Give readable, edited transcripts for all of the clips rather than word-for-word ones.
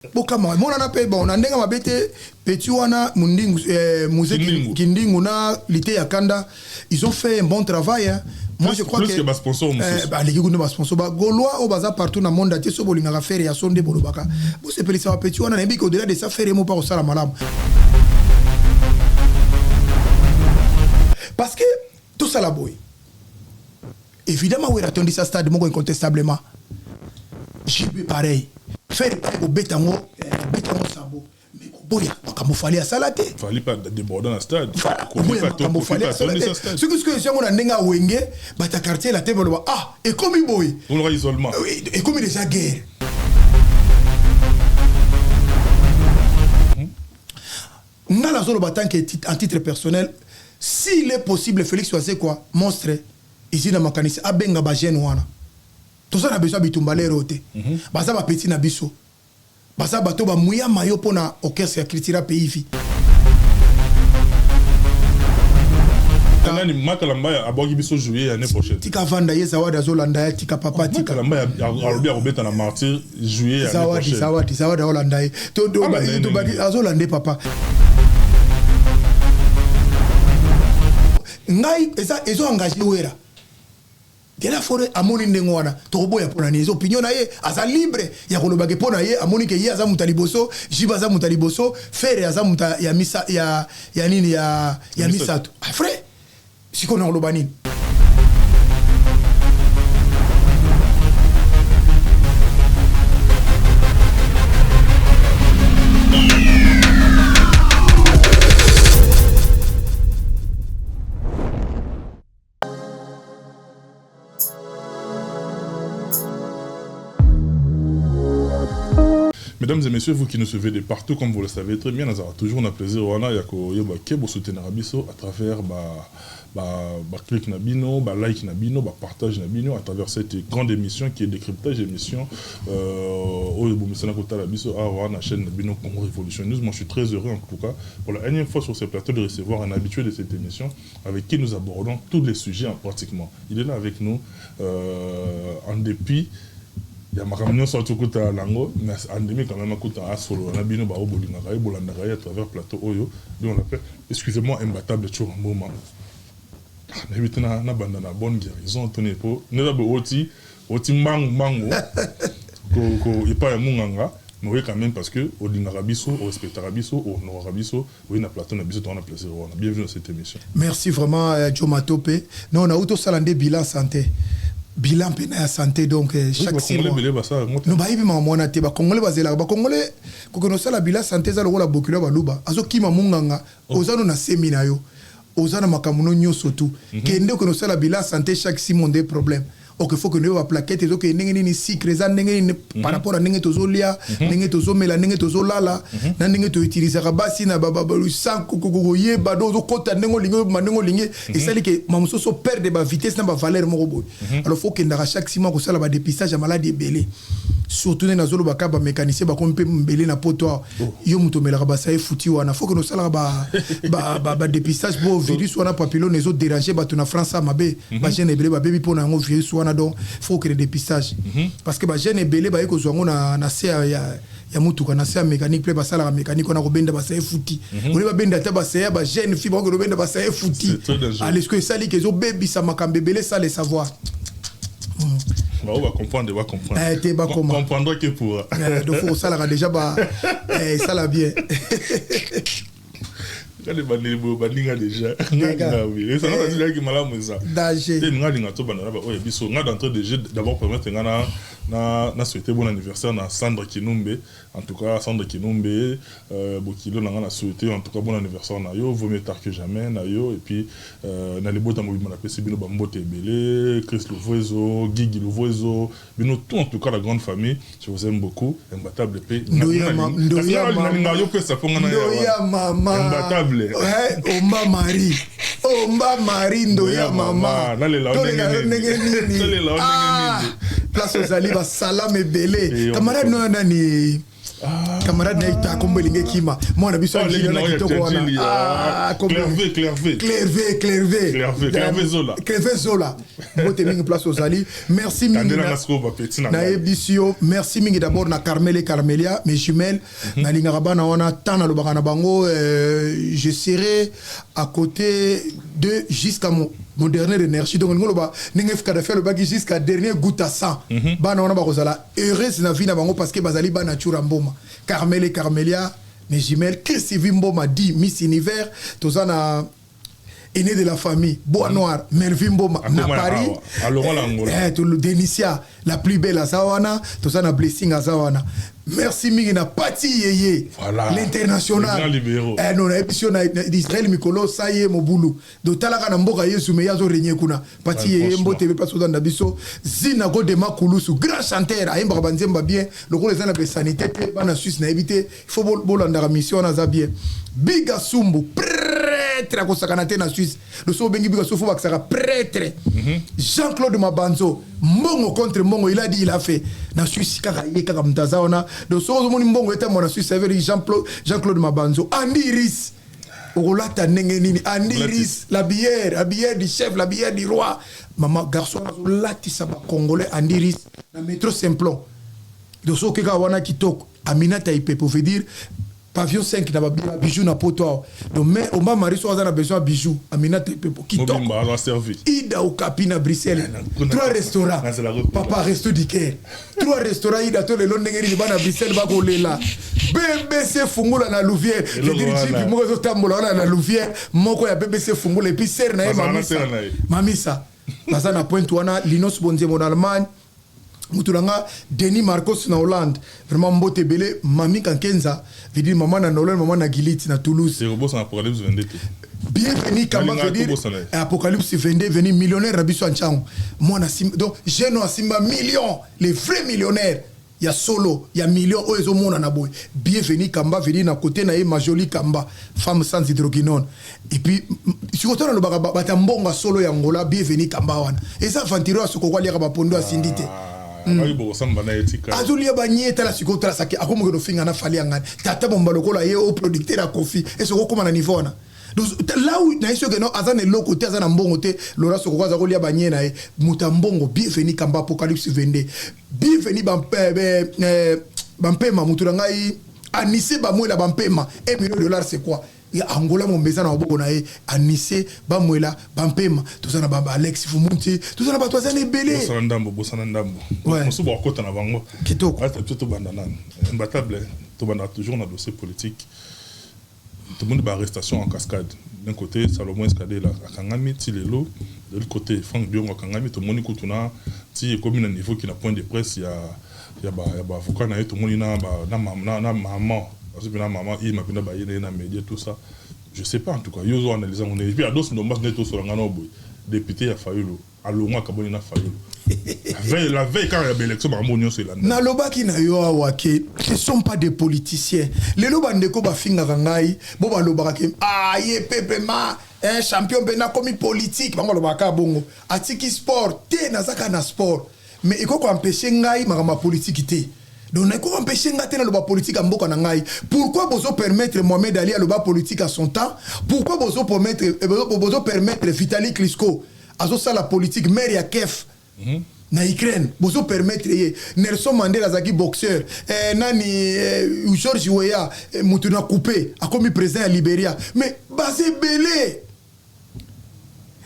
Bokama mona na pe bon ndenga mabete petit wana mundingu musée kindingu na lité ya kanda ils ont fait un bon travail hein. Moi je crois que bas sponsor bah les gars bas sponsor ba gaulois au baza partout na monde ati so bolinga faire ya sonde bolobaka bo se pelisa petit wana na bi au delà de ça faire mo pas au sala malamu parce que tout ça la boy évidemment oui attendu ça stade mo incontestablement JB pareil faire au bétango sabo mais boya comme fallait à salate fallait pas déborder dans le stade comme fallait à salate ce que c'est on a ndenga wenge bata quartier la table ah et comme boy on aura isolement et comme déjà guerre na la zone battant que en titre personnel s'il est possible Félix Oise quoi monstre ici dans makanisi abenga ba jeune wana tout ça na besoin bitumbalé roté baza ba petit na biso baza bato ba muya mayo pona orchestre ya culture pays vi nani makalamba abogi biso jouer l'année prochaine tika vanda ye zawadi azolanda ya tika papa tika makalamba arobi arobeta na martyr jouer l'année prochaine zawadi azolanda ye to badi azolanda papa ngai ezo engagé wera Gela fore amoni ndengo wana toboya pona ni opinion na ye aza libre ya kolobake pona ye amoni ke ye aza mutaliboso jiba aza mutaliboso fere aza muta ya misa ya nini ya misato frère siko na kolobani Mesdames et messieurs, vous qui nous suivez de partout, comme vous le savez très bien, nous avons toujours un plaisir de soutenir Abisso à travers clic nabino, like nabino, partage nabino, à travers cette grande émission qui est décryptage émission au la chaîne Nabino Congo Révolution News. Moi, je suis très heureux en tout cas pour la énième fois sur ce plateau de recevoir un habitué de cette émission avec qui nous abordons tous les sujets pratiquement. Il est là avec nous en dépit. Il y a ma sorti kuta lango mais andemi quand même kuta asolo na bino ba obolinga ka ebolanda ka à travers plateau oyo on l'appelle excusez-moi imbattable chorombo ma na bitana na banda na bonne guérison tone po ne ba oti mango ko ipa ya munganga mais quand même parce que olinga rabiso o respecta rabiso o no rabiso oui na plateau na biso on a plaisir on a bienvenue dans cette émission. Merci vraiment Jomatope. Non on a auto salande bilan santé. Bilan pena ya santé donc chaque mois no ba yibi mona te ba congolais bazela ba congolais ko no sala bilan santé za lokola bokilo ba luba azo kima munganga ozano na semina yo ozana makamuno nyoso tu kende ko no sala bilan santé chaque 6 mois des problèmes ok faut que nous va plaquette zo ke ndenge ni secret za ndenge par rapport à ndenge tozolia ndenge tozomela ndenge tozolala na ndenge to utiliser ka basi na baba sanko ko yeba do zo kota ndenge lingi et ça dit que mamusoso perdre ba vitesse na ba valeur moko boy alors faut que ndaka chaque 6 mois ko sala ba dépistage ya maladie belé surtout na zolo ba ka ba mécanicien ba kompe mbelé na poto yo mutomela ka ba sa futi wana faut que no sala ba dépistage pour virus wana papillome les autres déranger ba to na France mabe ba jeune belé ba baby pona ngo virus wana donc faut que le dépistage parce que ba jeune belé ba eko zongo na se ya mutuka na se mécanique pe ba sala ka mécanique on a ko benda ba sa futi on ba benda ta ba sa ba jeune fille ba ko benda ba sa futi allez ce que ça li que zo baby sa makambe belé ça les savoir on va comprendre, comprendre que pour donc faut ça là déjà ça là bien quand les baninga déjà oui ça va dire que malamu ça danger et nga linga to banana ba oya biso nga d'entrée de jeu d'abord permettre nga na souhaiter bon anniversaire na Sandra Kinumbe en tout cas Sandra Kinumbe bokilo nga na souhaiter en tout cas bon anniversaire na yo vaut mieux tard que jamais na yo et puis na les bota mobile na pesi bino ba mbote belé Chris Louvoiso Guigui Louvoiso bino tout en tout cas la grande famille je vous aime beaucoup imbattable paix ndoya imbattable Omba Marie ndoya mama place aux ali ba salam belé camarade no nani camarade naita kombo linge kima mwana biso na kitoko wana Clervé Zola mote mingi place aux ali merci mingi na ebisio merci mingi d'abord na Carmel et Carmelia mes jumelles na lingaka na wana tana lobaka na bango je serai à côté de jusqu'à mon dernier énergie donc ngoloba ninge fika da faire le bagi jusqu'à dernier goutte à sang bana wana bakozala heureuse na vie na bango parce que bazali bana chura mboma Carmel et Carmelia mes jumelles Chrissy Mboma dit Miss Univers tozana aîné de la famille Bois Noir Melvin Mboma na Paris Denicia la plus belle à Zawana tozana blessing à Zawana merci mingi na Pati Yeye l'international non na émission d'Israël Mikolo Saye Mobulu do talaka na mboka Yesu me yazo renye kuna Pati Yeye mbote be paso dans biso zina go de makulusu grand chanteur ayemba banzemba bien lokolo ezana be sanité pe bana Suisse na éviter il faut bolanda mission na za bien Biga Sumbu prêtre à Kosakanate na Suisse le so bengi Biga Sumbu bakisaka prêtre Jean-Claude Mabanzo Mbongo contre Mbongo il a dit il a fait na Suisse kaka yeka mtaza ona do so moni Mbongo eta mona Suisse avec Jean-Claude Mabanzo Andy Iris Orolata nenge nini Andy Iris la bière du chef la bière du roi maman garçon lati sa congolais Andy Iris na métro Simplon do so keka wana kitoko Aminata Ipe pour dire pavillon 5 na bijou na poto donc mais on m'a marié soit a besoin bijou Aminata Ipe pour kitoko Ida au Capina Bruxelles 3 restaurants papa resto du Caire 3 restaurants Ida to le londengeri ni bana Bruxelles ba kolela BBC fungula na Louvière je dis jipi mo zo tambola na Louvière moko ya BBC fungula et puis ser na mamisa baza na point wana Linos Bonzemo en Allemagne Mutulanga Denis Marcos na Hollande vraiment mbote belé mami kankenza veut dire maman na Hollande maman na Gilit na Toulouse c'est robot en Apocalypse 22 bienvenue kamba veut dire Apocalypse 22 venu millionnaire rabiso anchango moi na sim donc jeune asimba millions les vrais millionnaires il y a solo il y a millions oezo mona na boy bienvenue kamba veut dire na côté na ma jolie kamba femme sans hydroquinone et puis si on a le batambonga solo ya ngola bienvenue kamba wana et ça aventure ce ko kwali ka bapondo asindite azulia banyeta la sikotala saki akomo ko finga na fali ngani tata bomba lokola ye au producteur a kofi et ce ko na niveau na donc là où na iso que non azana loko te azana mbongo te lora so ko za ko lia banyena e mutambongo bienvenue kamba Apocalypse 22 bienvenue bampema mutulanga i anise ba mwela bampema $1 million c'est quoi ya Angola mon bezana oboko na e anise ba mwela bampema tozana ba Alex Fumunti tozana ba tozana belé bosana ndambo musu ba kota na bango kitoko ata plutôt bandana imbattable to banda toujours na dossier politique tout le monde ba arrestation en cascade d'un côté Salomon Escadé là akangami ti lelo de l'autre côté Franck Biongo akangami to moni kutuna ti comme un niveau qui na point de presse ya ba avocat na to moni na maman parce que maman il m'a pena ba na média tout ça je sais pas en tout cas yozo analyser on et puis à dos no mas neto sur ngano boy député ya Fayulu alonga kaboni na Fayulu la veille quand il y a l'élection ba monyo c'est là na lobaki na yo awake ce sont pas des politiciens les lobandeko ba finga ngai bo ba lobaka ke ye pepe ma un champion bena comme politique bango lobaka bongo atiki sport te nazaka na sport mais iko ko empêcher ngai ma politique te donc on a empêché ngaté na loba politique à mboka na ngai pourquoi bozo permettre Mohamed Ali à loba politique à son temps pourquoi bozo permettre Vitali Klitschko à ça la politique maire ya Kiev na Ukraine bozo permettre Nelson Mandela zaki boxeur nani George Weah mutuna coupé a comme président à Libéria mais basé belé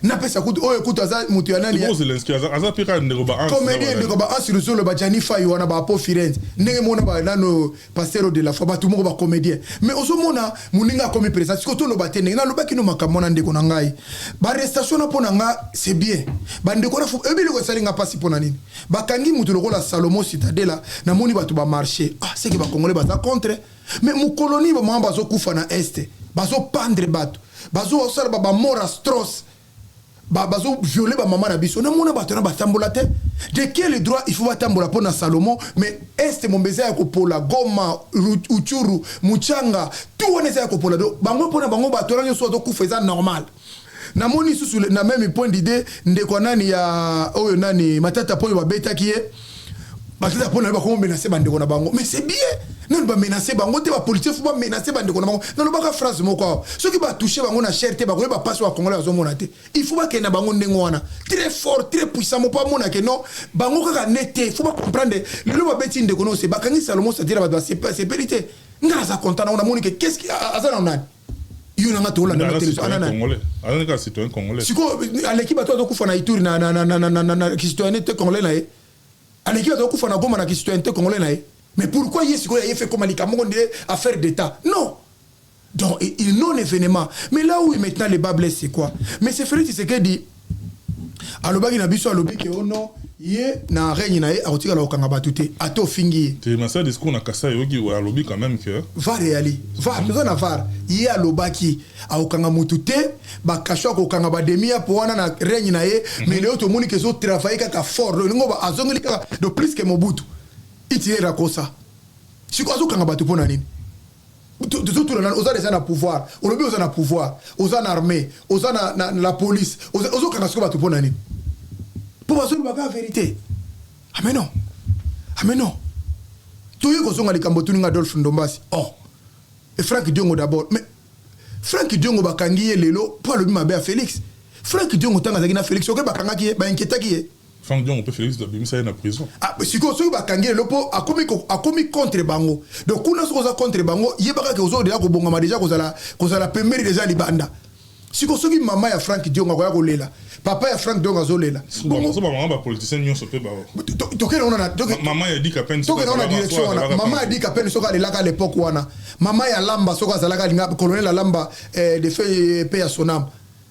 na pesa kutu oyo kutu aza mutu ya nani ya Zelensky aza pika ndeko ba comédien ndeko ba sur le ba Jani Fayi wana ba po Firenze ndenge mona ba nano pasteur de la foi ba tout moko ba comédien mais ozo mona muninga comme président siko to lo ba tene na lo ba kino makamona ndeko na ngai ba arrestation na pona nga c'est bien ba ndeko na fu ebile ko salinga pasi pona nini ba kangi mutu lokola Salomon Citadela na moni ba to ba marché c'est que ba congolais ba za contre mais mu colonie ba mamba zo kufa na este ba zo pendre bato ba zo osala ba mort atroce bazo violer ba maman na biso na mona bato na batambola te de quel droit il faut batambola pona Salomon mais est mon baiser ko pola Goma Uchuru Muchanga tout on est ko pola do bango pona bango bato na so to kufeza normal na moni sous na même point d'idée ndeko nani ya oyo nani matata point ba beta kié matata pona ba ko menacer bandeko na bango mais c'est bien non ba menacer bango te ba policier faut ba menacer ba ndeko na bango non ba ka phrase moko ceux qui ba toucher bango na cherté ba ko ba passe wa congolais azo mona te il faut ba ke na bango ndengo wana très fort très puissant mo pas mona ke non bango ka nete faut ba comprendre le ba beti ndeko no se ba kangi Salomon se dire ba c'est vérité ngala za content on a moni que qu'est-ce qui azana on a yo na ngato la na télévision anana congolais anana ka citoyen congolais siko à l'équipe to to kufa na Ituri na citoyenneté congolais na e à l'équipe to kufa na Goma na citoyenneté congolais na e. Mais pourquoi il a fait comme affaire d'État? Non. Donc, il non-événement. Mais là où maintenant les bas blessent, c'est quoi? Mais c'est Félix Tshisekedi dit, alobaki na biso alobi ke ono ye na règne na ye akotika la okanga batute ato fingi. Tu m'as dit discours na kasa yogi ou alobi quand même que va réali. Va besoin na var. Ye alobaki akanga mutute ba kashwa ko kanga ba demia po wana na règne na ye mais le autres moni que zo travailler ka fort ngo ba azongeli ka de plus que Mobutu. Itira kosa siko azokanga bato pona nini tout na oza déjà na pouvoir olobi oza na pouvoir oza na armée oza na la police ozokanga siko bato pona nini po bazoli baka vérité mais non toye kozonga likambo tuninga Adolphe Ndombasi et Franck Diongo d'abord mais Franck Diongo bakangi ye lelo po alobi mabe a Félix Franck Diongo tanga zaki na Félix oke bakangaki ye ba inquiétaki ye Franck Dion, on peut Félix de Bimisa en prison. Ah, si vous avez bakangé le pot a commis contre bango. Donc quand on a contre bango, il y a pas que vous avez déjà bonga déjà que la première déjà libanda. Si vous avez maman ya Franck Dion a kolela, papa ya Franck Dion a zolela. Bon, ça maman ba politicien nyon se peut ba. Maman a dit qu'à peine donc on a direction maman a dit qu'à peine soka à l'époque wana. Maman ya lamba soka zalaka linga colonel lamba de fait paix à son âme.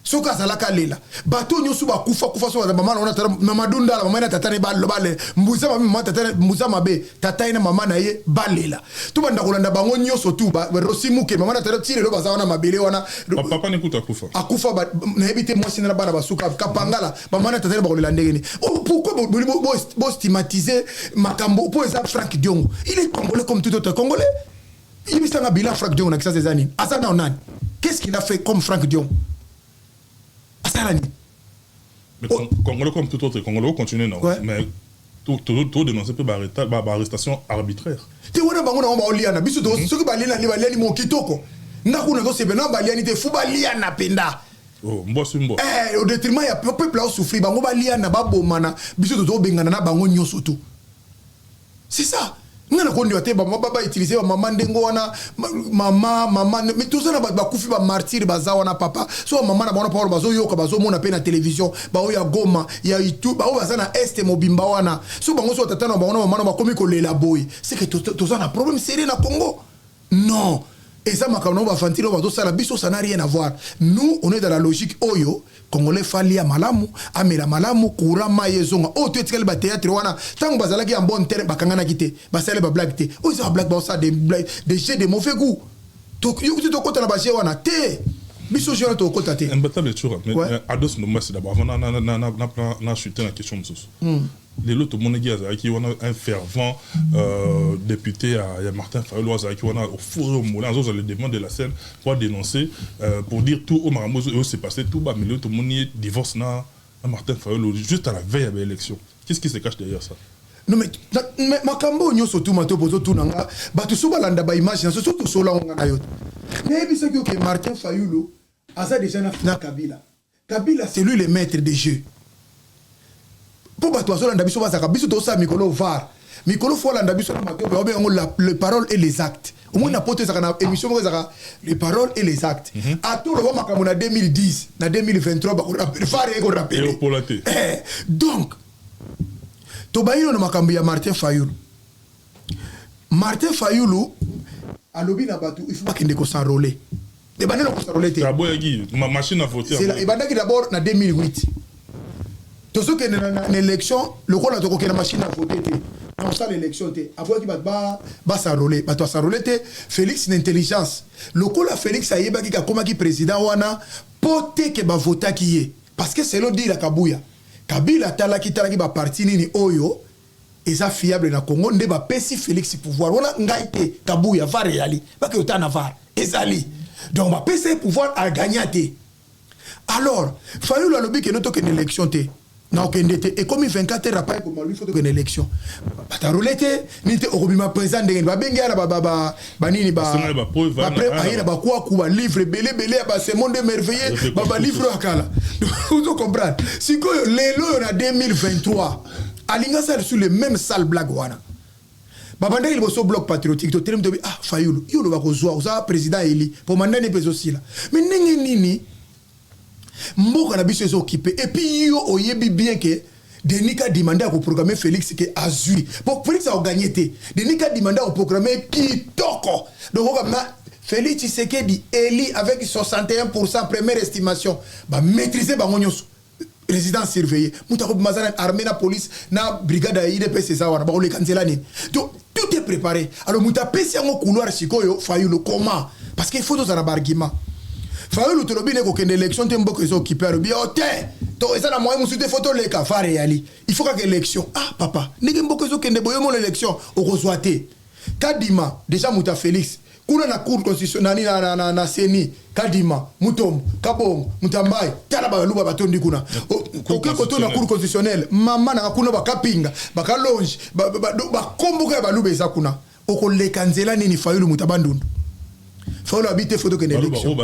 Soka zalaka lela bato nyosu ba kufa soka mama na tata mama dunda la mama na tata ne bale mbuza mama tata mbuza mabe tata ina mama na ye balela to banda kolanda bango nyoso tu ba rosimuke mama na tata tire lo baza wana mabele wana papa ne kuta kufa akufa ba na ebite mwasi na bana basuka kapangala mama na tata ba kolela ndenge ni pourquoi bo stigmatiser makambo pour ça Franck Diongo il est congolais comme tout autre congolais il me semble bilan Franck Diongo na kisa ces années asana onan qu'est-ce qu'il a fait comme Franck Diongo? Mais Congolais comme tout autre Congolais continue non mais tout dénoncer peu arrestation arbitraire. Tu vois na bango na ba oliana biso to soki ba liana li mo kitoko ndaku na zo sebena ba liani te fu ba liana penda. Oh mbosi mbo. Au détriment ya peuple a souffrir bango ba liana ba bomana biso to bengana na bango nyoso tout. C'est ça. Ngana kondi wate ba baba utiliser ba mama ndengo wana mama mais tout ça na ba kufi ba martyr ba za wana papa so mama na bona pa ba zo yoka ba zo mona pe na télévision ba o ya Goma ya YouTube ba o ba za na este mobimba wana so bango so tata na ba ona mama ba komi ko lela boy c'est que tout ça na problème sérieux na Congo non et ça makano ba fantilo ba to ça la biso ça n'a rien à voir nous on est dans la logique oyo Congolais fali ya malamu amela malamu kurama yezonga o tu etikali ba théâtre wana tango bazalaki en bon terme bakangana kité basale ba blague té o ça blague ba ça des jeux de mauvais goût donc yo tu to kota na ba jeu wana té biso jeu to kota té imbattable toujours mais Ados Ndombasi d'abord avant na chuter la question msusu les autres monegi azaki wana un fervent député à Martin Fayulu azaki wana au four au moulin aux les demandes de la scène pour dénoncer pour dire tout au Maramozo s'est passé tout bas mais l'autre moni divorce na Martin Fayulu juste à la veille de l'élection. Qu'est-ce qui se cache derrière ça? Non mais makambo nyo surtout mato bozo tunanga batu so balanda ba image na surtout so la nga yo mais bisa que Martin Fayulu asa déjà na Kabila c'est lui le maître des jeux. Pour bato azolanda biso bazaka biso to sa mikolo var mikolo fo landa biso na makobe obe ngo les paroles et les actes au moins na pote zaka na émission mo zaka les paroles et les actes à tout le makambo na 2010 na 2023 ba ko rappeler ko rappeler donc to bayino na makambo ya Martin Fayulu alobi na bato il faut pas kende ko s'enrôler de banana ko s'enrôler te ma machine à voter c'est la ibandaki d'abord na 2008 tout ce qui est une élection, le rôle de la machine à voter, on sait l'élection, après qu'il va s'enrôler, Félix une intelligence. Le rôle de Félix a yéba qui a comme qui président wana pote que va voter qui est parce que c'est le dit la Kabouya. Kabila talaki ba parti ni oyo et ça fiable na Congo ne ba pesi Félix pouvoir wana ngaite Kabouya va réali pas que autant navar ezali donc ba pesi pouvoir à gagner. Alors Fayulu a lobby que notre élection na okende te et comme 24 heures après comme lui faut que une élection bata roulette ni te okobima président ndenge ba bengi ala ba nini ba après ayina ba kwa kuba livre belé ba ce monde merveilleux ba livre akala vous comprendre si ko lelo na 2023 alinga ça sur le même sale blague wana babanda il bosso bloc patriotique to terme de Fayulu yo lo ba ko zwa za président eli pour mandane peso sila mais ndenge nini mboka na biso occupé et puis yo oyebi bien que Denis a demandé à programmer Félix que azui pour Félix a gagné té Denis a demandé à programmer Kitoko donc Félix Tshisekedi éli avec 61% première estimation ba maîtriser ba ngonyos résidence surveillée mutako mazana armée na police na brigade ya IDPS ça wana ba le cancela ni donc tout est préparé alors mutapesi ngo couloir sikoyo Fayulu comment parce qu'il faut dans un argument Fayulu tolobi ne ko kende élection te mboko ezo occupé alors bien te to eza na moyen musuté photo le ka fare yali il faut que élection papa ndenge mboko ezo kende boyo mo l'élection okozwa te kadima déjà muta Félix kuna na cour constitutionnelle na seni kadima mutombo kabongo mutambai tala ba luba batondi kuna oke koto na cour constitutionnelle mama na kuna bakapinga bakalonge ba komboka ba luba eza kuna okoleka nzela nini Fayulu mutabandundu Fayulu habite photo que l'élection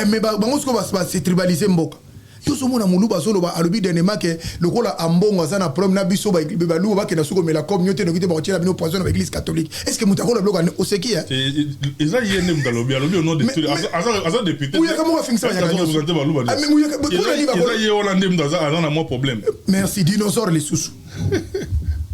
mais bango sko ba se tribaliser mboka yo so mona muluba solo ba alobi denema ke lokola ambongo za na problème na biso ba luba ba ke na soko mela comme nyote no kite ba tiela bino poison na église catholique est-ce que mutako na bloka oseki hein eza yene mutalobi alobi au nom de asa député oui comment finir ça ya mais muya ka eza yona ndem daza na mo problème merci dinosaure les sous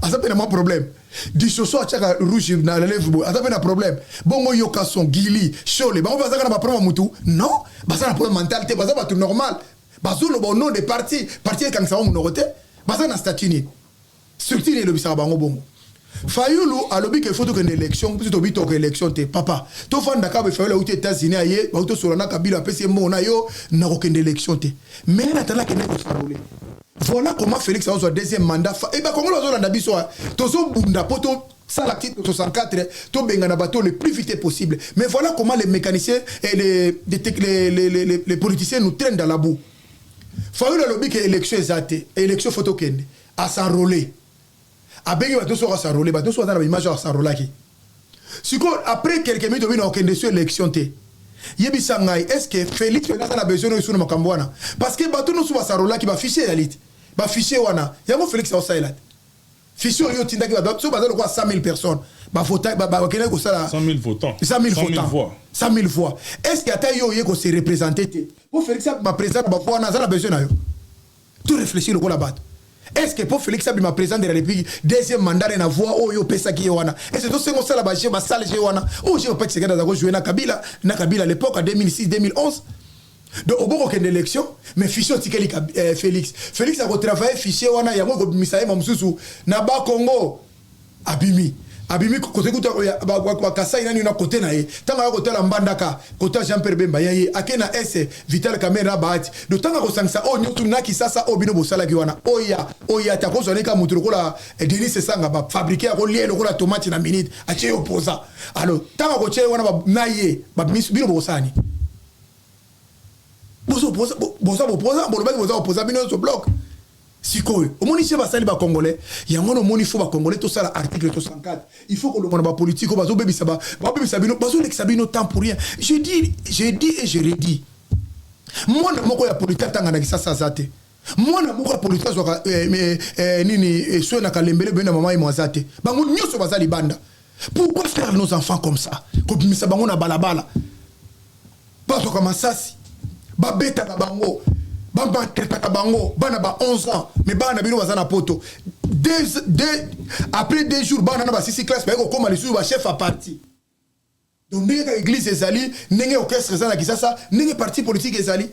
asa pena mo problème disoso achaka rouge na lèvre asa pena problème bongo yoka son gili chole bango bazaka na ba problème mutu non bazana problème mentalité bazaba tout normal bazolo au nom de parti quand ça on noroté bazana statut structure le bisa bango bongo Fayulu alobi que photo que élection plutôt bito que élection te papa to fanda ka be Fayulu aux États-Unis aye ba to solana kabila pesi mona yo na ko kende élection te mais na tala que ne ko farolé voilà comment Félix a son deuxième mandat et ba kongo zo landa biso to so bunda poto ça l'acte 64 to benga na bateau le plus vite possible mais voilà comment les mécaniciens et les politiciens nous traînent dans la boue. Fayulu alobi que élection ezate élection photo kende à s'enrôler a bengi bateau so s'enrôler bateau so dans l'image à s'enrôler si après quelques minutes on a kende sur élection te yebisa ngai est-ce que Félix a besoin de suna makambo wana parce que bateau no so s'enrôler qui va fichier la liste ba fichier wana yango Félix a osala fichier yo tindaki ba so bazalo kwa 100 000 personnes ba vota ba kene ko sala 100 000 votants 100 000 voix 100 000 voix est-ce que ata yo ko se représenter te pour Félix ma président ba fois na zala besoin na yo tout réfléchir le ko la batte est-ce que pour Félix ma président de la République deuxième mandat na voix o yo pesa ki wana est-ce que to sengo sala ba je ba sala je wana o je pas sekada za ko jouer na Kabila à l'époque en 2006 2011 donc au bon aucune élection mais fichier tikeli Félix a retravaillé fichier wana yango ko misaye mamsusu na ba Congo abimi côté kuta ba kasai nani na côté na ye tanga côté la mbandaka côté Jean-Pierre Bemba yaye akena S Vital Kamera baati do tanga ko sangsa o nyotu na kisasa o bino bosala ki wana oya ta ko zoneka mutu ko la Denis Sanga ba fabriquer ko lié ko la tomate na minute a che opposa alors tanga ko che wana ba naye ba bino bosani bozo opposa bino so bloc sikoyo omoni che basali ba congolais yango no moni fo ba congolais to sala article 104 il faut que le monde ba politique bazo bebisa bino bazo lekisa bino temps pour rien j'ai dit et je redis moi moko ya politique tanga na kisasa zate moi moko ya politique zo nini so na kalembele bena mama imwazate bango nyoso bazali banda pourquoi faire nos enfants comme ça ko bimisa bango na balabala bazo comme sasi ba beta bango bamba teta bango bana ba 11 ans mais bana bino bazana poto après 2 jours bana na ba 6 classes ba ko koma lisu ba chef à parti donc ndenge église ezali ndenge orchestre ezala kisasa ndenge parti politique ezali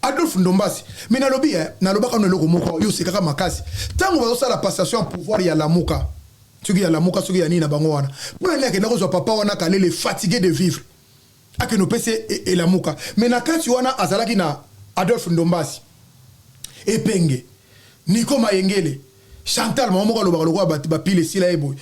Adolphe Ndombasi mais na lobi na lobaka no loko moko yo sekaka makasi tango bazo sala passation en pouvoir ya lamuka soki ya lamuka soki ya nini na bango wana pour aller ke na papa wana kalele fatigué de vivre ake no pese et lamuka mais na kati wana azalaki na Adolphe Ndombasi Epenge Nico Mayengele Chantal maman ko lobaka lokwa ba pile sila ebo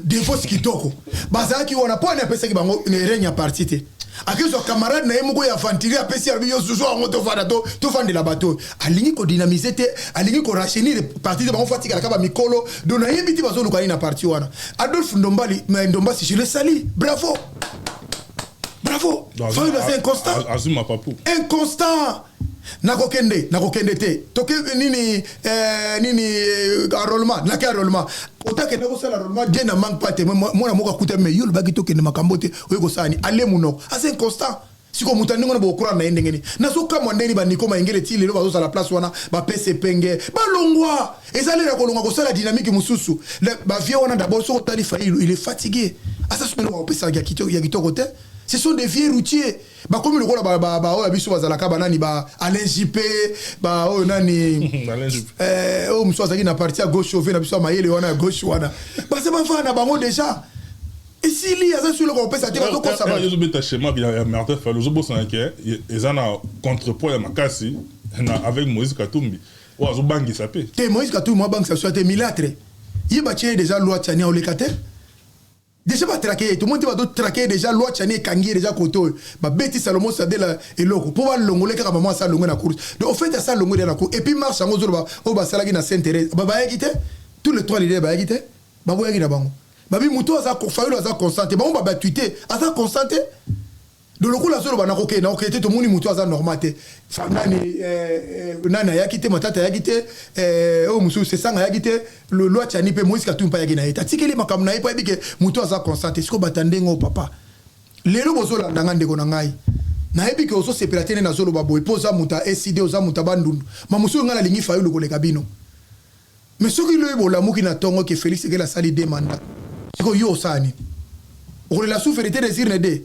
défausse kitoko bazaki wana po na pesa ki bango ne renya parti te Aki so camarade na yemoko ya fantiri apesi arbi yo suso ango to fanda to fande la bateau. Alingi ko dynamiser te, alingi ko racheter parti de bango fatika la kaba mikolo, do na yebiti bazo lukani na parti wana. Adolphe Ndomba si je le salue. Bravo. Bravo. Fayulu c'est inconstant. Azuma papu. Inconstant. Nakokende te. Toke nini enrôlement, na ka enrôlement. Otake na ko sala enrôlement, Dieu ne manque pas te. Moi na moka kuta me yulu bagi toke na makambote oyeko sani. Ale muno. C'est inconstant. Siko mutandi ngona bo kura na endengeni. Na so kama ndeni ba nikoma ingele ti lelo bazo sala place wana ba pese penge. Ba longwa. Ezali na kolonga ko sala dynamique mususu. Ba vie wana d'abord so tali Fayulu, il est fatigué. Asa sumelo ko pesa ya kitoko te. Ce sont des vieux routiers. Bah comme le rôle bah biso bazalaka banani ba Alain Juppé ba nani Alain Juppé msoza qui na parti à gauche chauffé na biso mayele wana gauche wana. Bah c'est pas fa na bango déjà. Et si li aza sur le compé ça te va to ko ça ba. Yo beta schéma ya Martin Fayulu zo bossa ke ezana contrepoids ya makasi na avec Moïse Katumbi. O azo bangi sapé. Te Moïse Katumbi mo bangi ça soit milâtre. Yiba tie déjà loi tchania o lekate. Déjà pas traquer, tout le monde va traquer déjà loi tchani kangi déjà koto. Ba beti Salomon Sadela et loko pour voir longolé ka maman ça longo na course. Donc au fait ça longo na course et puis marche en ozolo ba o ba salagi na Sainte-Thérèse. Ba yekite tous les trois leaders ba yekite. Ba bo yeki na bango. Ba bi muto za ko Fayulu za constante. Ba on ba tweeter, za constante. De loko la solo ba na koke na okete to muni muto za normal te. Nani nana yakite matata yakite o musu c'est ça yakite le loi tchani pe Moïse Katumbi pa yakina eta tikeli makam na epa bike muto za constante siko batandengo papa lelo bozo la ndanga ndeko na ngai na ebike oso separatene na zolo babo epoza muta SID oza muta bandundu ma musu ngala lingi Fayulu ko le kabino mais soki lo ebola muki na tongo ke Félix ke la sali demanda siko yo sani o la souveraineté des irnede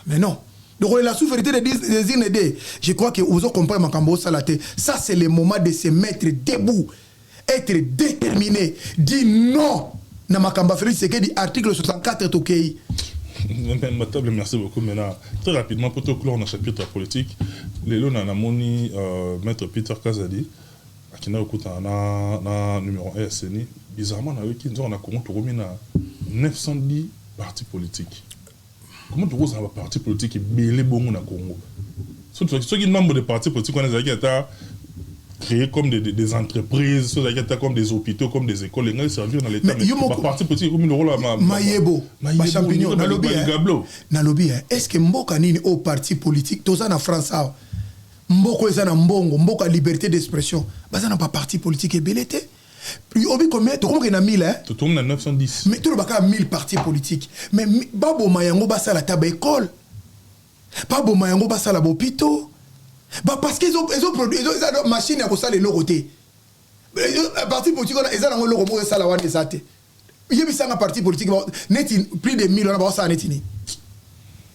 mais non. Donc la souveraineté des INED, je crois que vous comprenez ma cambo salaté. Ça c'est le moment de se mettre debout, être déterminé, dire non. Na makamba Félix c'est que dit article 64 tokei. Merci beaucoup. Maintenant, très rapidement pour tout clore dans le chapitre politique, les lois na moni maître Peter Kazadi, qui n'a écouté na numéro 1 SNI, bizarrement na wiki nous on a comment to na 910 partis politiques. Comment tu vois un parti politique qui est belé bon au Congo? Ceux qui membres des partis politiques, on a créé comme des entreprises, ceux qui ont comme des hôpitaux, comme des écoles, les gens servent dans l'État. Mais les partis politiques comme le rôle à Mayebo, ma champignon, Nalobi, est-ce que Mboka nini au parti politique, tout ça en France, Mboko est en Mbongo, Mboka liberté d'expression, bah ça n'a pas parti politique et belé. Obi combien tu comprends qu'il y en a 1000 hein tu tombes à 910 mais tu as 1000 partis politiques mais babo mayango basa la table école babo mayango basa la bopito bah parce qu'ils ont produit ils ont machine à ça les loroté parti politique ils ont le robot ça la wane sate il y a un parti politique net plus de 1000 on a ça netini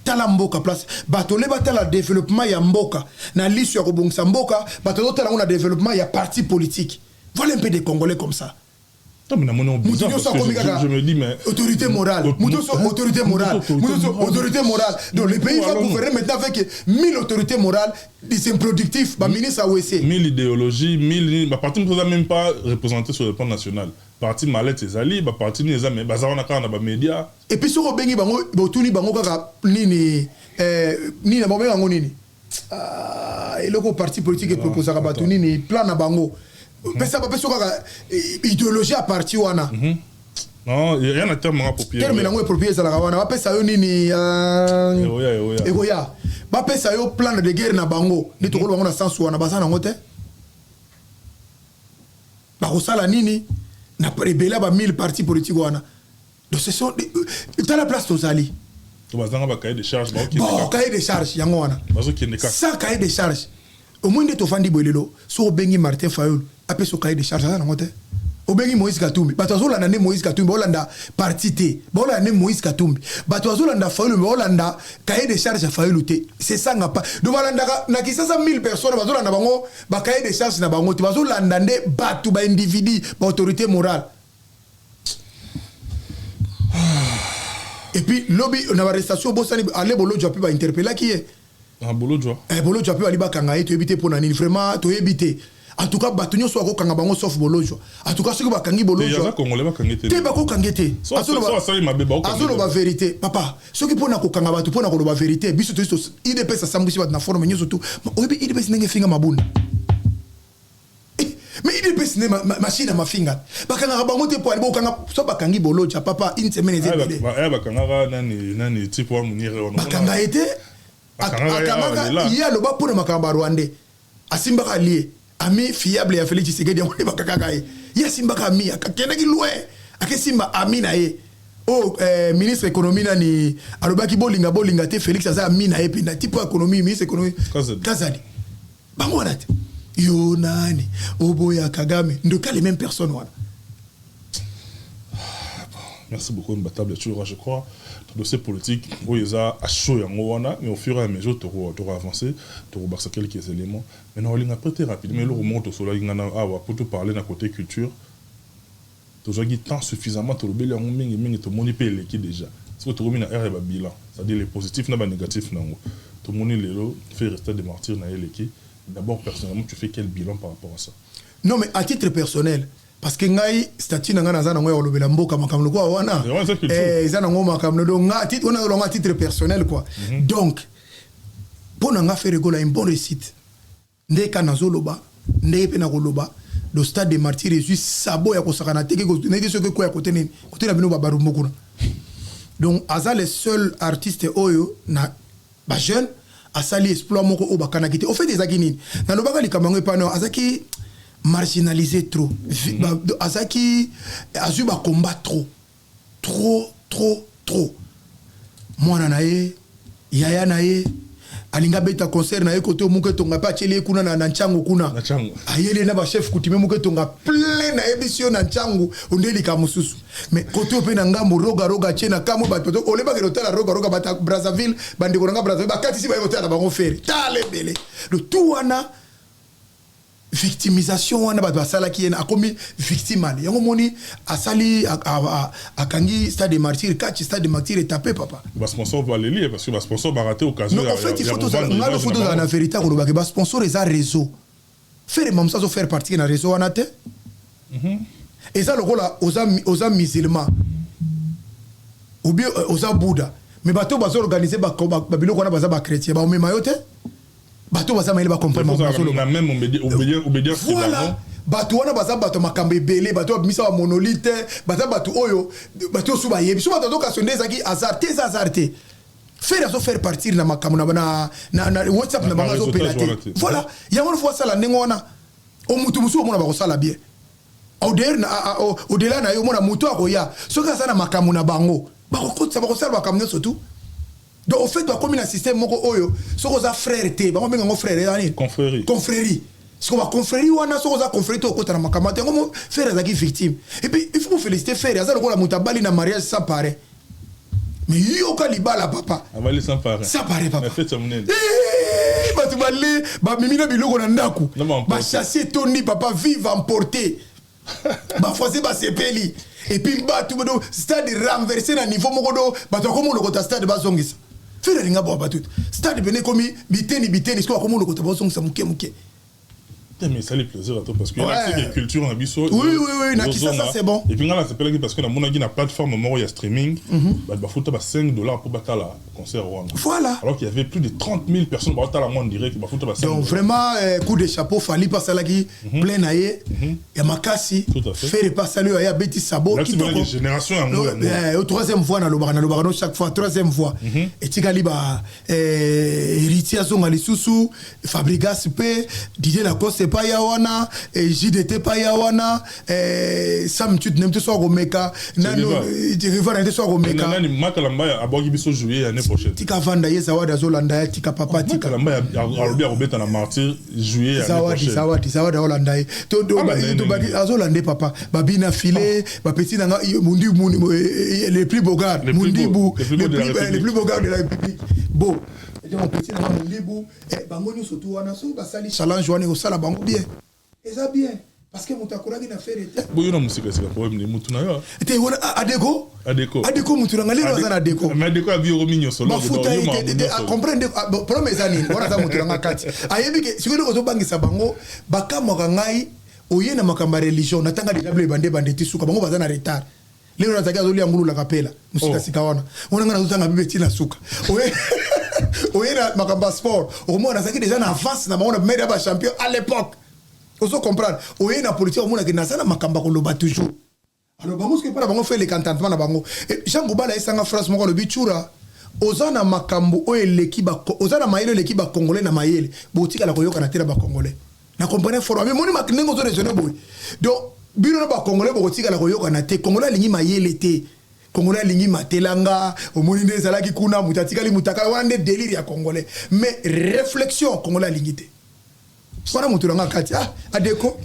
tala mboka place bato le batala développement ya mboka na lisu ya kobongisa mboka bato tala on a développement ya parti politique. Voilà un peu des Congolais comme ça. Je me dis, mais. Autorité morale. Autorité morale. Autorité morale. Donc le pays va gouverner maintenant avec 1000 autorités morales. C'est productif. Le ministre a OSC. 1000 idéologies, 1000. Le parti ne peut même pas représenter sur le plan national. Parti Malette, c'est Ali. Le parti n'est jamais. Bazar, on a quand même des médias. Et puis sur le Bengi, Botuni, Bango, Nini. Nini, Bango, Nini. Et le parti politique est proposé à Batuni, Nini. Plan à Bango. Mais ça va pas sur idéologie à partir wana. Non, il y a un terme pour pied. Terme nango approprié ça la wana. Va pesa yo nini Egoya. Va pesa yo plan de guerre na bango. Ni to ko bango na sens wana basa nango te. Ba ko sala nini na rebella ba 1000 partis politiques wana. Donc ce sont dans la place tozali. To bazanga ba cahier de charge ba OK. Cahier de charge yango wana. Bazo ki ndeka. Sans cahier de charge. Au moins de tofandi bolelo so bengi Martin Fayulu après so cahier de charge ça nango te. Au bengi Moïse Katumbi bato azolanda ne Moïse Katumbi olanda parti te bolanda ne Moïse Katumbi bato azolanda Fayulu olanda cahier de charge Fayulu te c'est ça nga pas do balanda na kisasa 1000 personnes bazolanda bango ba cahier de charge na bango te bazolanda nde bato ba individu ba autorité morale. Et puis lobby na arrestation bosani aller bolo jopi ba interpeller qui est un bolo joie. Bolo jopi ba liba kanga et tu éviter pour nani vraiment tu éviter en tout cas bato nyonso akokanga bango sauf bolojo en tout cas soki bakangi bolojo yaza congolais bakangi te bakokangi te azoloba vérité papa soki mpona kokanga bato mpona koloba vérité biso to idps asambwisi bato na forme nyonso tu oyebi idps ndenge efinga mabunda mais idps ne machine ya mafinga bakangaka bango te po ali bokanga so bakangi bolojo papa une semaine ezebele bakangaka nani type wa munire bakanga ete akangaka ye aloba mpona makambo ya rwandais asimbaka lie ami fiable ya Félix Tshisekedi yango ne bakakaka ye ye asimbaka ami akakendaki loin akesimba ami na ye ministre économie nani alobaki bolinga te Félix aza ami na ye mpenza type ya économie ministre économie Kazali bango wana te yo nani oboya Kagame ndoka les mêmes personnes wana. Merci beaucoup Mbatable je crois dossier politique où il y a à chaud mais au fur et à mesure tu auras avancé tu auras quelques éléments maintenant on a prêté rapidement mais le remonte au soleil pour te parler d'un côté culture tu as temps suffisamment tu as mingi tu monipé l'équipe déjà parce que tu as mis un bilan c'est-à-dire les positifs n'a pas négatifs tu moni lelo fait rester des martyrs dans l'équipe d'abord personnellement tu fais quel bilan par rapport à ça? Non mais à titre personnel parce que ngai statut na ngana zana ngoya olobela mboka makamlo kwa wana zana ngoma makamlo donc ngati on a longa titre personnel quoi donc pour nga faire rigola une bonne réussite ndeka nazoloba ndeke na koloba le stade des martyrs est juste sabo ya kosakana teke ko ndeke ce que quoi côté ni côté na bino babaru mbokuna donc aza le seul artiste oyo na ba jeune asali exploit moko o bakana kité au fait des akinini na lobaka likamango pano azaki marginalisé trop azaki azu ba combat trop mwana na ye yaya na ye alinga beta concert na ye kote muke tonga pa chele kuna na nchangu kuna ayele na ba chef kutime muke tonga plein na émission na nchangu ondeli ka mususu mais kote pe na ngambo roga chena kamo ba toto oleba ke hôtel roga bata Brazzaville bande ko nga Brazzaville ba katisi ba hôtel ba ngo faire tale bele le tout wana victimisation wana ba sala ki en akomi victime ali yango moni asali akangi stade de martyr catch stade de martyr tapé papa ba sponsor va les parce que ba sponsor ba raté occasion en fait il faut tout ça ngalo faut dans la vérité ko ba ba sponsor les réseau faire même ça so faire partie na réseau wana te et ça le rôle aux musulmans ou bien aux bouddha mais bato ba organiser ba biloko wana ba chrétien ba mayote bato baza maile ba comprendre na même obédience voilà bato wana baza bato makambe belé bato misa wa monolithe bato oyo bato su ba yebi su bato ka sonde zaki azarte faire partir na makambo na WhatsApp na bangazo pelate voilà yango fois ça la ndengona o mutu musu mona ba ko sala bien au delà na yo mona mutu akoya soka sana makambo na bango ba ko sala makambo surtout. Donc au fait tu as comme un système moko oyo soko za frère te ba menga ngo frère yani confrérie ce qu'on va confrérie wana soko za confrérie to kota na makamate ngo frère zaki victime et puis il faut féliciter frère aza lokola mutabali na mariage sans pareil mais yo ka libala papa avali sans pareil papa fait ça munene ba tu balé ba mimina biloko na ndaku ba chasser Tony papa vive emporté ba foise ba sepeli et puis ba tu bodo stade renversé na niveau moko do ba to komo lokota stade ba zongisa faire linga bo batut stade bene komi biteni soit comme le côté bon ça muke mais ça les plaisir à toi parce que la culture en biso oui ça c'est bon et puis là c'est pas parce que na mona na plateforme moro ya streaming ba futa ba $5 pour batala concert rwanda voilà alors qu'il y avait plus de 30 000 personnes ba batala en direct ba futa ba $5 donc vraiment coup de chapeau fali pas ça là qui plein naie ya makasi faire pas salut ya beti sabo qui donc génération au troisième fois na lobara chaque fois troisième fois et tikali ba héritier zonga lisusu Fabrigas pe Didier Lacoste pa ya wana JDT pa ya wana Sam Tut nemte so romeka nano riva nemte so romeka nani makalamba ya aboki biso jouer l'année prochaine tika vanda ye zawada zolanda ya tika papa tika makalamba ya alobi robeta na martyr jouer l'année prochaine zawada olanda ye to baki azolande papa babina filé ba petit nanga mundi les plus beaux gars mundibu les plus beaux gars de la République bon donc petit na mundibu bangoni surtout wana so basali challenge wana au sala bango bien et ça bien parce que mutakuragi na faire était boyo na musika c'est problème ni mutu na yo te wana adego Adeko muturanga lelo azana Adeko. Mais Adeko a vu au mignon solo. Bafuta ite comprendre problème ezani wana za muturanga kati. Ayebi ke sikolo ko bangisa bango bakamwa ngai oyena makamba religion natanga déjà bande tisuka bango bazana retard. Lelo nazaki azoli ngulu la kapela musika sika wana. Ona ngana zotanga bibeti na suka. Oyena makamba sport. Au moins nazaki déjà na avance na bango na meilleur ba champion à l'époque. Oso comprendre oyena politique au moins na sana makamba ko loba toujours. Alors bango ce que pas bango fait les contentement na bango Jean Goubala esanga France moko le bichura ozana makambo o eleki ba ozana mayele eleki ba congolais na mayele botika la koyoka na tela ba congolais na comprendre fort mais moni makinengo zo raisonner boy donc bino na ba congolais botika la koyoka na te congolais lingi mayele te congolais lingi matelanga omoni nde zalaki kuna mutatika li mutaka wana nde délire ya congolais mais réflexion congolais lingi te. Voilà mon tour kati Adeko.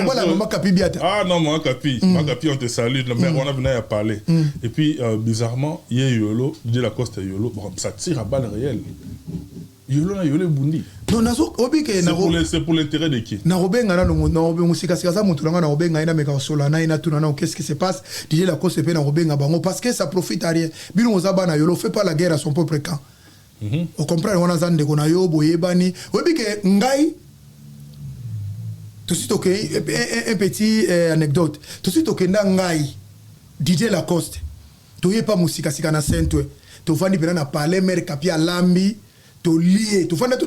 Voilà maman Kapi biata. Ah non maman Kapi, maman Kapi on te salue, mais on a venu à parler. Et puis bizarrement, hier Yolo, Didier Lacoste Yolo, bon ça tire à balles réelles. Yolo na Yolo bundi. Non nazo obi ke na c'est pour l'intérêt de qui? Na robenga na no musika sika za mutu na robenga ina meka sola na ina tuna na qu'est-ce qui se passe? Didier Lacoste pe na robenga bango parce que ça profite à rien. Bino ozaba na Yolo fait pas la guerre à son propre camp. On comprend on a zande ko na yo boyebani. Obi ke ngai tout de suite, ok, un petit anecdote. Tout de suite, ok, ngai Didier Lacoste. Tu n'es pas musika sika na sainte. Tu vas ni na parler mer Kapi à lambi. Tu lié. Tu vas na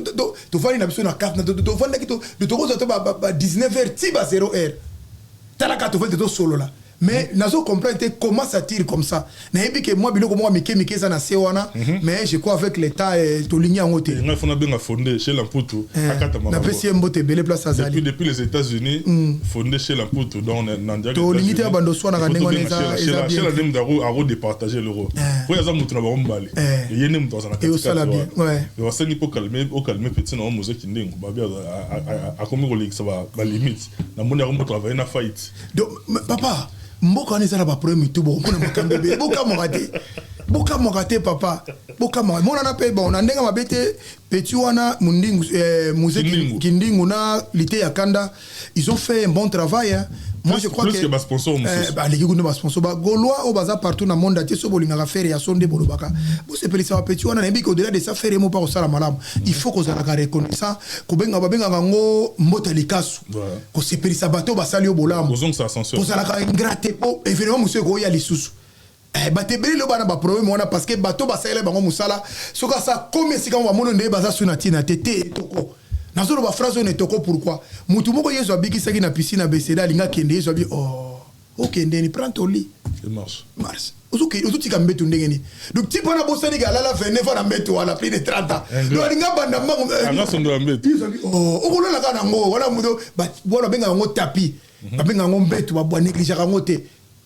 biso na carte. Tu vas na kito. Tu vas 19h tiba 0h. Talaka tu vas te solo là. Mais nazo comprendre comment ça tire comme ça. Na yebi que moi biloko moi mike ça na sewana mais je crois avec l'état to ligne en hôtel. On a fondé bien fondé chez Lamputu akata mama. Na pesi mbote bele place azali. Depuis les États-Unis fondé chez Lamputu dans Nandia. To ligne te bando swana ka ndengo neza chez la dem d'aro aro départager l'euro. Pour yaza mutu na ba mbali. Yene mutu za na kati. Et au salabie. Ouais. Et on s'est pour calmer petit na mozo kindengo ba bia a komi ko ça va limite. Na moni a travailler na fight. Donc papa mboka neza ba premier tubo mpona makambe be boka mogate papa boka mo mona na pe bon na ndenga mabete petit wana mundingu museki kindingu na lité ya kanda ils ont fait un bon travail hein. Moi je crois que ba sponsor ba les goundo ba sponsor ba gaulois au baza partout na monde ati so bolinga faire ya sonde bolobaka bo se pelisa ba petit wana na bi ko au-delà de ça faire mo pas au sala malam il faut ko zala ka reconnaissant ko benga ba benga ngo mbota likasu ko se pelisa bato ba sali o bolam ozong sa ascenseur ko zala ka ingrate po événement monsieur ko ya lisusu batebeli lo bana ba problème wana parce que bato ba sala bango musala soka ça comme si quand on mono nde baza suna tina tete toko nazolo ba phrase on etoko pourquoi mutu moko yezo abiki saki na piscine à Beseda linga kende yezo abi okende ni prends ton lit il marche ozuki ka mbetu ndenge ni donc ti pana bosani ga lala 29 ans na mbetu wala plus de 30 ans donc linga banda mango anga sondo ya mbetu okolola kana ngo wala mudo bona benga ngo tapi benga ngo mbetu ba négliger ngo te.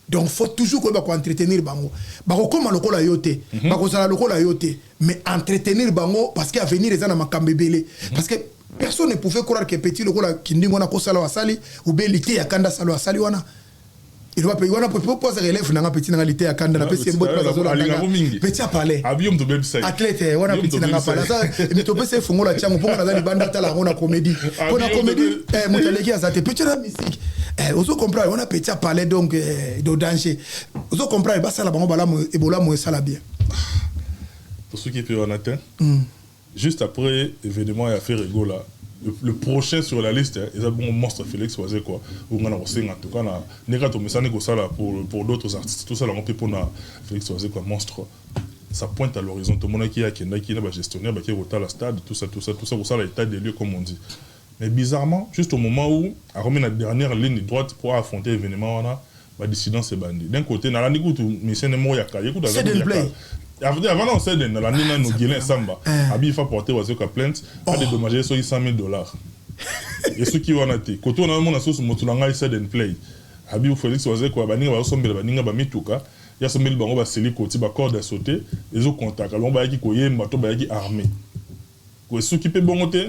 Donc faut toujours qu'on va entretenir bango. Bako koma lokola yote, bako sala lokola yote, mais entretenir bango parce qu'à venir les gens na makambe belé parce que personne ne pouvait croire que petit lokola kindingo na ko sala wasali ou belité ya kanda sala wasali wana. Il va payer wana pour poser relève na petit na lité ya kanda na pesi mbo pas zola. Petit a parlé. Abium to baby say. Athlète wana petit na pala ça mais to pesi fongola chango pour na zali banda tala ngona comédie. Pour comédie mutaleki azate petit na musique. Oso comprendre on a petit à parler donc de danger oso comprendre ba sala bango bala ebola mo sala bien pour ceux qui peuvent en atteindre juste après événement et affaire ego là le prochain sur la liste ils ont bon monstre Félix Oazé quoi on a aussi en tout cas na neka to mesane ko sala pour d'autres artistes tout ça on peut pour na Félix Oazé quoi monstre ça pointe à l'horizon tout le monde qui a ba gestionnaire ba qui est la stade tout ça pour ça l'état des lieux comme on dit. Mais bizarrement, juste au moment où a remis la dernière ligne droite pour affronter l'événement, on a la dissidence est bandit. D'un côté, dans la nique mais c'est un mot yaka. C'est de play. Avant on sait dans la ligne nous guilin samba. Abi il faut porter oiseau ka plainte, pas dédommager sur $100,000. Et ceux qui vont noter. Quand on a mon assos motulanga c'est de play. Abi ou Félix oiseau quoi baninga ba sombela baninga ba mituka. Ya sombela bango ba seli koti ba corde à sauter, les autres contacts. Alors ba yaki koyemba to ba yaki armé. Ceux qui peuvent bonter,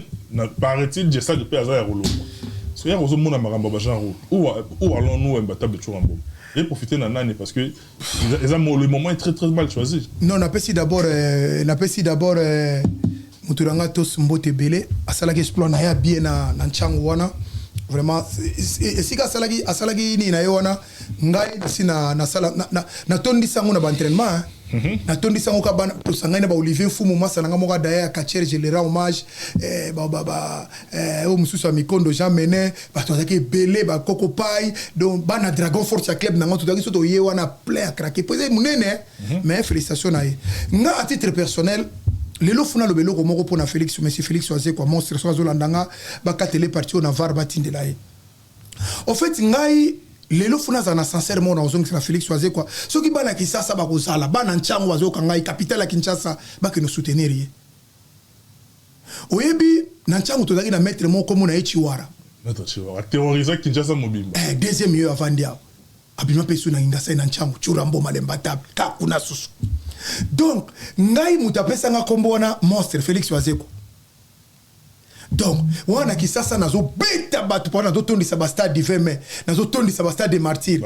paraît-il, j'ai ça depuis Aza et Rolo. Ce qu'il y a aux hommes à Maramba Bajan, où allons-nous un bâtard de Chourambo? Et profiter d'un année parce que le moment est très très mal choisi. Non, on appelle d'abord Moutouranga Tos Mbote Bele, à Salak Exploit, Naya bien na Nchanguana, vraiment esika asalaki nini na ye wana ngai si na tondi sango na entraînement na tondi sango ka bana tosanga na ba Olivier Fumu masa nanga moka daya Kacher je le rends hommage o mususu a Mikondo Jean Menet ba tozaki belé ba Coco Pai donc bana Dragon Force Club nanga tozaki soto ye wana plein à craquer posé munene mais félicitations na ye nga à titre personnel lelo funa lo beloko moko pona Félix monsieur Félix Oazé quoi monstre so azolandanga ba ka télé parti na var batindela ye en fait ngai lelo funa za na sincèrement na ozongi na Félix Oazé quoi soki bana kisasa ba kozala bana nchango bazo kangai capitale ya Kinshasa ba ke no soutenir ye oyebi na nchango tozaki na maître moko mona Echiwara maître Chiwara terroriser Kinshasa mobimba deuxième mieux avant dia abima peso na ngasa na nchango churambo malemba table ka kuna susu donc ngai mutapesa nga kombo wana monstre Félix Oazé quoi donc wana kisasa nazo beta batu pona nazo tondisa ba stade du 20 mai nazo tondisa ba stade des martyrs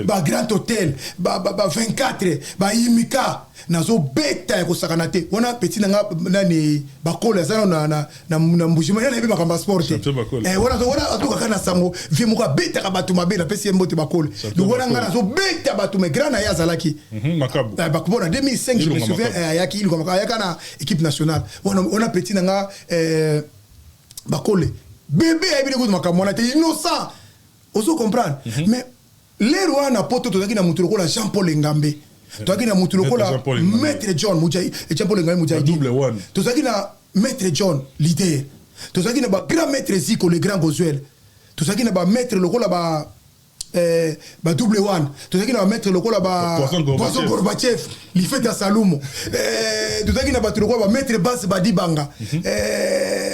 ba grand hôtel ba 24 ba imika nazo beta ko sakanate wana petit nanga nani ba kola zana na mbujima yana ba kamba sport wana atuka kana sango vie muka beta ka batu mabela pesi mbote ba kola donc wana nga nazo beta batu me grand ya zalaki makabu ba kubona 2005 je me souviens yaki il comme yaka na équipe nationale wana petit nanga bakole bébé ayebi ko makamona te innocent oso comprendre mais les rois na poto tozaki na mutu lokola Jean-Paul Ngambe tozaki na mutu lokola maître John Mujahi et Jean-Paul Ngambe Mujahi tozaki na maître John leader tozaki na ba grand maître Zico le grand Gozuel tozaki na ba maître lokola ba double one tozaki na ba maître lokola ba Poisson Gorbachev l'ifet ya Salumo tozaki na ba lokola ba maître Bas Badibanga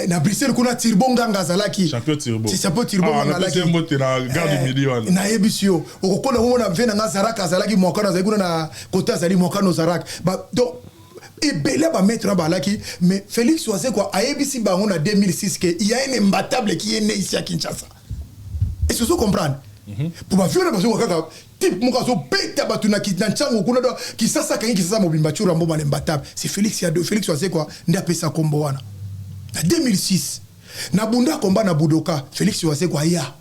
na Bruxelles kuna Tirbonga ngazalaki champion Tirbonga ngazalaki na garde million na ebisio okokola wona vena ngazaraka azalaki mwakana azali kuna na kota azali mwakano zaraka donc ebele ba maître balaki mais Félix Oazé quoi ayebisi bango na 2006 que il y a un imbattable qui est né ici à Kinshasa est-ce que vous comprenez pour ma violer parce que kaka type muka so beta batu na nchango kuna do kisasa kangi kisasa mobimba chura mbo malembatable c'est Félix Oazé quoi nda pesa kombo wana na 2006 na bunda komba na budoka Félix Oazé quoi ya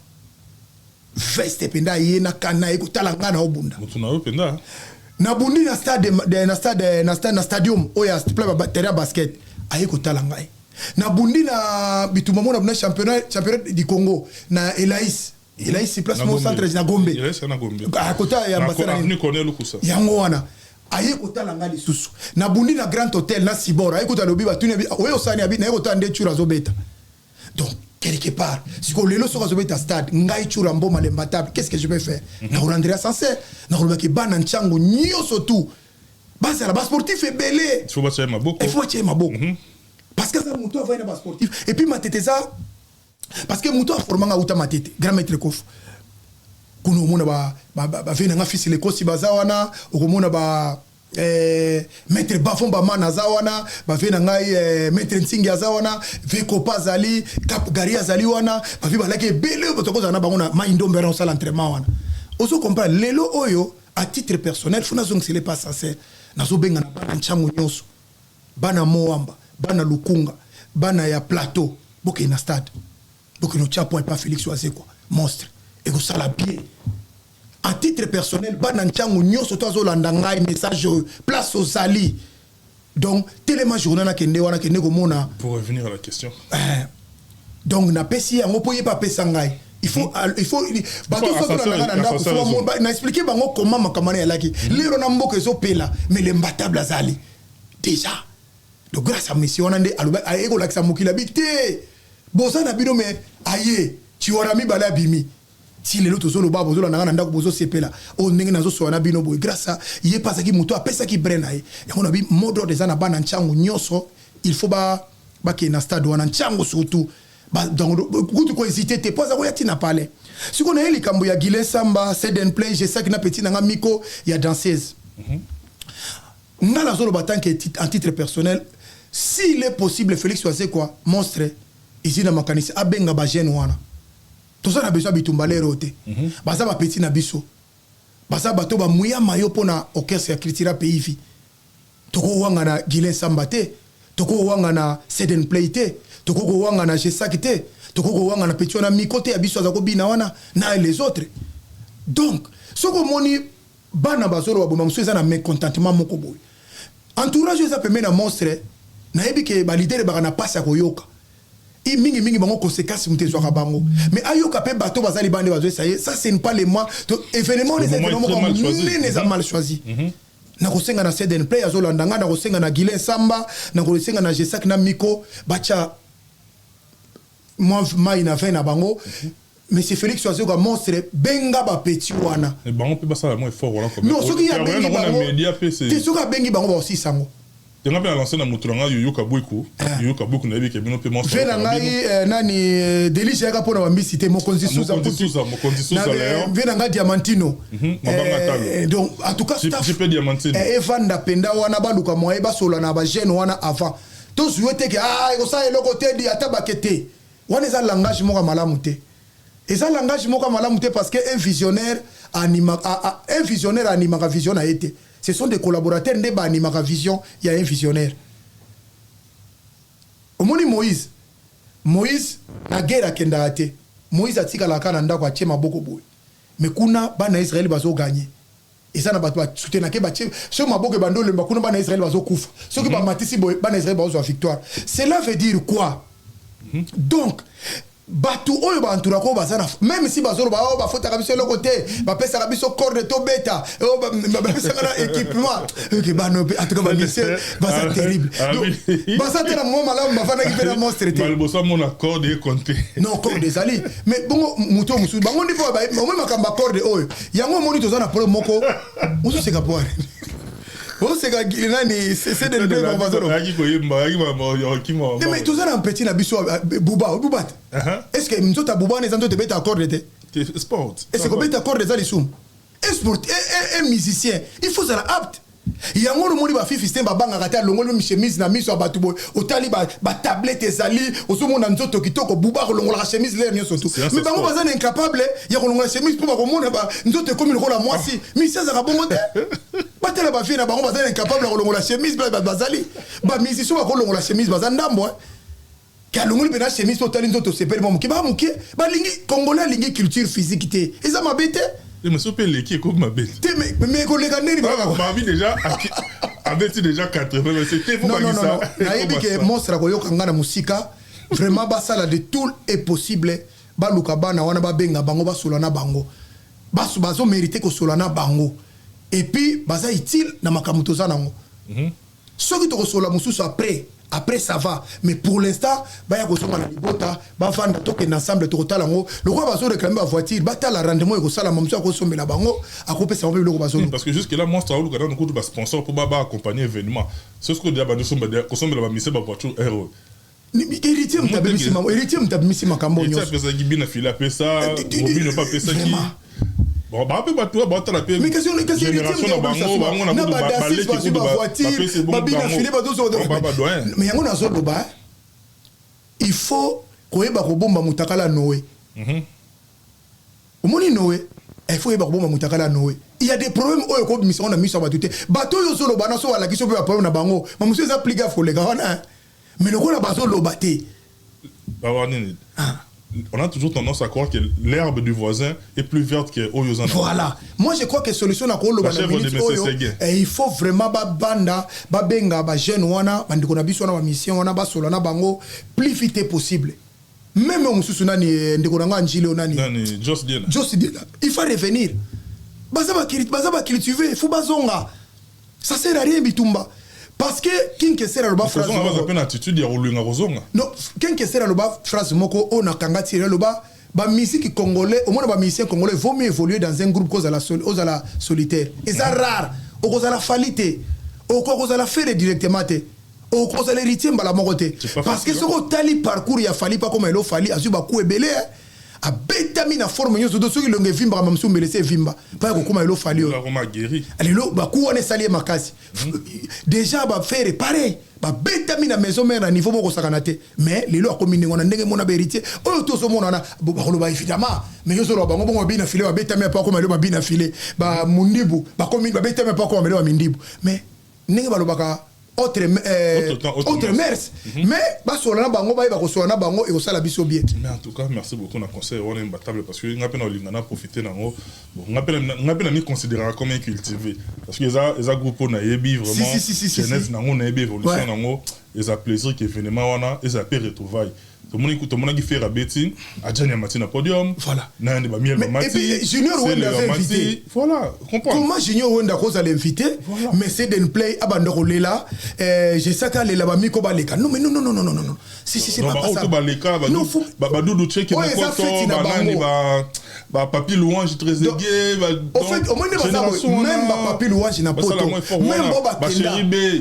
veste penda ye na kana eko talanga na obunda mutuna yo penda na bundi na stadium oya play ba terrain basket ayeko talanga na bundi na bitumba mona na championnat du Congo na Elaïs c'est place mon centre na Gombe à côté ya ambassadeur ni connaît le kusa yango wana ayeko talanga lisusu na bundi na grand hôtel na Sibora ayeko talobi batuni oyo sani abi na ayeko tande chura zobeta donc quelque part si ko lelo soka zobeta stade ngai chura mbo malembatable qu'est-ce que je vais faire na Andrea Sancet na kolobaki bana nchango nyoso tout basa la bas sportif est belé il faut battre maboko parce que ça muto va na bas sportif et puis mateteza parce que muto formanga uta matete grand maître Kof kuno mona ba vena nga fils le kosi bazawana okomona ba maître Bafon Bamana zawana ba vena ngai maître Nsingi zawana Veko Pazali Cap Gari azali wana ba vi balaki belé botokoza na bango na maindombe na sala entraînement wana oso comprendre lelo oyo à titre personnel funa zong c'est pas sincère nazo benga na bana nchango nyoso bana Moamba bana Lukunga bana ya plateau boke na stade boke no chapo pas Félix Oazé quoi monstre et ko sala bien à titre personnel bana nchango nyoso to azolanda ngai message place aux ali donc tellement journal na kende wana kende ko mona pour revenir à la question donc na pesi yango poye pas pesa ngai il faut bato so na expliquer bango comment makamana ya laki lero na mboka zo pela mais le mbatable azali déjà donc grâce à monsieur on ande aluba eko lakisa mokila bité boza na bino mais aye tu ora mi bala bimi si les autres zolo babo zolo na ndako bozo sepela o ndenge nazo so na bino boy grâce à yé pas ki muto apesa ki brena ye on a bi modo des ana bana nchango nyoso il faut ba ke na stade wana nchango surtout donc kutu ko hésiter te pas akoya tina parler si qu'on a eli kambo ya Guilin Samba Seden Play je sais que na petit na miko ya danseuse ngala zolo batanke en titre personnel s'il est possible Félix Oazé quoi monstre ici na makanisi abenga ba jeune wana toza na besoin bitumba lero te baza ba petit na biso baza bato ba muya mayo pona orchestre ya culture pays vi toko wanga na Guilin Samba te toko wanga na Seden Play te toko wanga na Jesaki te tokoko wanga na petit wana mi côté ya biso azako bina wana na les autres. Donc soko moni bana bazolo baboma musu eza na mécontentement moko boy. Entourage eza pembe na monstre na yebi ke ba leader ba na passe koyoka. I mingi bango conséquences mutezwa ka bango. Mais ayoka pe bato bazali bande bazo ça c'est pas les mois événement les événements mal choisi. Na kosenga na Seden Play azolanda nga na kosenga na Guilin Samba na kosenga na Jesak na Miko bacha moi mai na fin na bango. Mais c'est Félix Oazio ka monstre benga ba petit wana. Et bango pe basa moins fort voilà comme. Non, ce qui y a bengi bango. C'est ce qui bengi bango ba aussi sango. Tenga pe lancer na mutulanga Yoyo Kabuku na yebi ke bino pe monstre. Vena ngai nani Delicia ka pona ba misité Mokonzi Souza Léon. Vena ngai Diamantino. Donc en tout cas staff. Je peux Diamantino. Evan Penda wana baluka moye ba sola na ba jeune wana avant. To souhaiter que ko sa eloko te di ata bakete. Wana za langage mo ka malamu te. Et ça langage mo ka malamu te parce que un visionnaire anima ka vision a été. Ce sont des collaborateurs de anima ka vision, il y a un visionnaire. Omoni Moïse na guerre kenda ate. Moïse atika la kana ndako atie maboko boy. Mais kuna bana Israël bazo gagner. Et ça na bato ba soutenir ke ba tie so maboko bandole ba kuna bana Israël bazo kufa. Ce qui ba matisi boy bana Israël bazo victoire. Cela veut dire quoi? Donc batu oyo ba entoura ko bazana même si bazolo ba ba fota kabiso le côté ba pesa kabiso corde to beta ba pesa na équipement que ba no en tout cas ba mission ba ça terrible ba ça tena mo malamu ba fana ki pena monstre te malbosa mon accord de compter non corde ali mais bongo muto musu bango ndi po ba mo makamba corde oyo yango moni to zana problème moko musu se kapore. Oh, c'est c'est de deux mais tout ça un petit nabiso Bouba. Est-ce que nous ta Bouba ne te bête accord de sport? Est-ce que bête accord des alisum? Un musicien, il faut ça apte. Il y a un monde qui va faire système banga kata longolo mi chemise na miso abatu boy otali ba tablette ezali osomo na nzoto kitoko Bouba longola chemise l'air nyoso tout mais bango bazana incapable ya longola chemise pour ba komona ba nzoto comme le la moisi mi ça za bongo te batela ba fina bango bazana incapable ya longola chemise bazali ba musicien ba longola chemise bazandambo ka longolo bena chemise otali nzoto sepeli mo ki ba muke ba lingi congolais lingi culture physique te eza mabete. Mais ce pays qui est comme ma bête. Mais collègues, ma vie déjà avait déjà 80 mais c'était pour non non nayebi ke monstre ko yokanga na musika vraiment basala de tout est possible baluka bana wana babenga bango basola na bango bazo mériter ko sola na bango et puis baza utile na makamuto za nango soki to ko sola mususu après ça va mais pour l'instant ba ya ko songa na libota ba fanda toke ensemble to kotala ngo le roi bazo réclamer ba voiture ba ta la rendement ko sala mamso ko sombela bango akope ça va le bazo parce que jusque là monstre au Canada nous ba sponsor pour ba accompagner événement c'est ce que dia ba sombela ko sombela ba mise ba voiture héros héritier mtabimisi makambo nyonso ça pesa gibina fila pesa bobino pas pesa qui bon ba pe ba toi ba ta la pe mais question génération na bango na ba balé qui ba voiture ba bina file ba dozo mais yango na zo ba il faut koyeba ko bomba mutakala Noé omoni Noé il faut yeba ko bomba mutakala Noé il y a des problèmes oyo ko mission na mission ba tuté bato yo zo lo bana so wala kiso pe ba problème na bango ma monsieur ça pliga fo le gars mais le gars bazo lo baté on a toujours tendance à croire que l'herbe du voisin est plus verte que Oyozana. Voilà. Moi, je crois que solution à Kolo et il faut vraiment banda, benga, jeune wana, bandiko na biso na mission wana ba solo na bango plus vite possible. Même on sous nani ndeko na njile onani. Nani Jos Diena. Il faut revenir. Baza ba cultiver, il faut bazonga. Ça sert à rien bitumba. Parce que kinke sera loba phrase moko na attitude ya oluinga rozonga non kinke sera loba phrase moko ona kanga tire loba ba musique congolais au moins ba musicien congolais vaut mieux évoluer dans un groupe cause à la solitaire et ça rare au cause à la falité au cause à la faire directement te au cause à l'héritier mbala mokote parce que ce ko tali parcours ya fali pas comme elo fali azuba ku ebele a betami na forme nyoso do soki longe vimba mamsu melese vimba pa ko kuma elo fali la roma guéri alelo ba ku one sali makasi déjà ba faire pareil ba betami na maison mère na niveau moko sakanate mais lelo akomi ngona ndenge mona héritier oyo to so mona na ba ko ba évidemment mais yoso ba bongo bina filé ba betami pa ko melo ba bina filé ba mundibu ba komi ba betami pa ko melo ba mindibu mais ndenge ba lobaka autre mers. Mais basolana bango ba ba kosolana bango et osala biso bien. Mais en tout cas, merci beaucoup na conseil on est imbattable parce que ngapena olingana profiter nango. Bon, ngapena ni considérer comme un cultivé parce que les groupe na yebi vraiment jeunesse nango na yebi évolution nango, les a plaisir que événement wana, les a paix retrouvailles. Tout le monde qui fait Rabeti, a Djania Matina podium. Voilà. Nandi ba miel Mati. Et puis Junior Wenda avait invité. Voilà, comprends. Comment Junior Wenda cause à l'invité? Mais c'est d'un play abandon là. Je sais qu'elle est là-bas miko baleka. Non mais non. Si c'est pas ça. Non, faut ba doudou check na koto ba nani ba papi louange très aigué en fait au moins même ba papi louange na poto. Même boba kenda.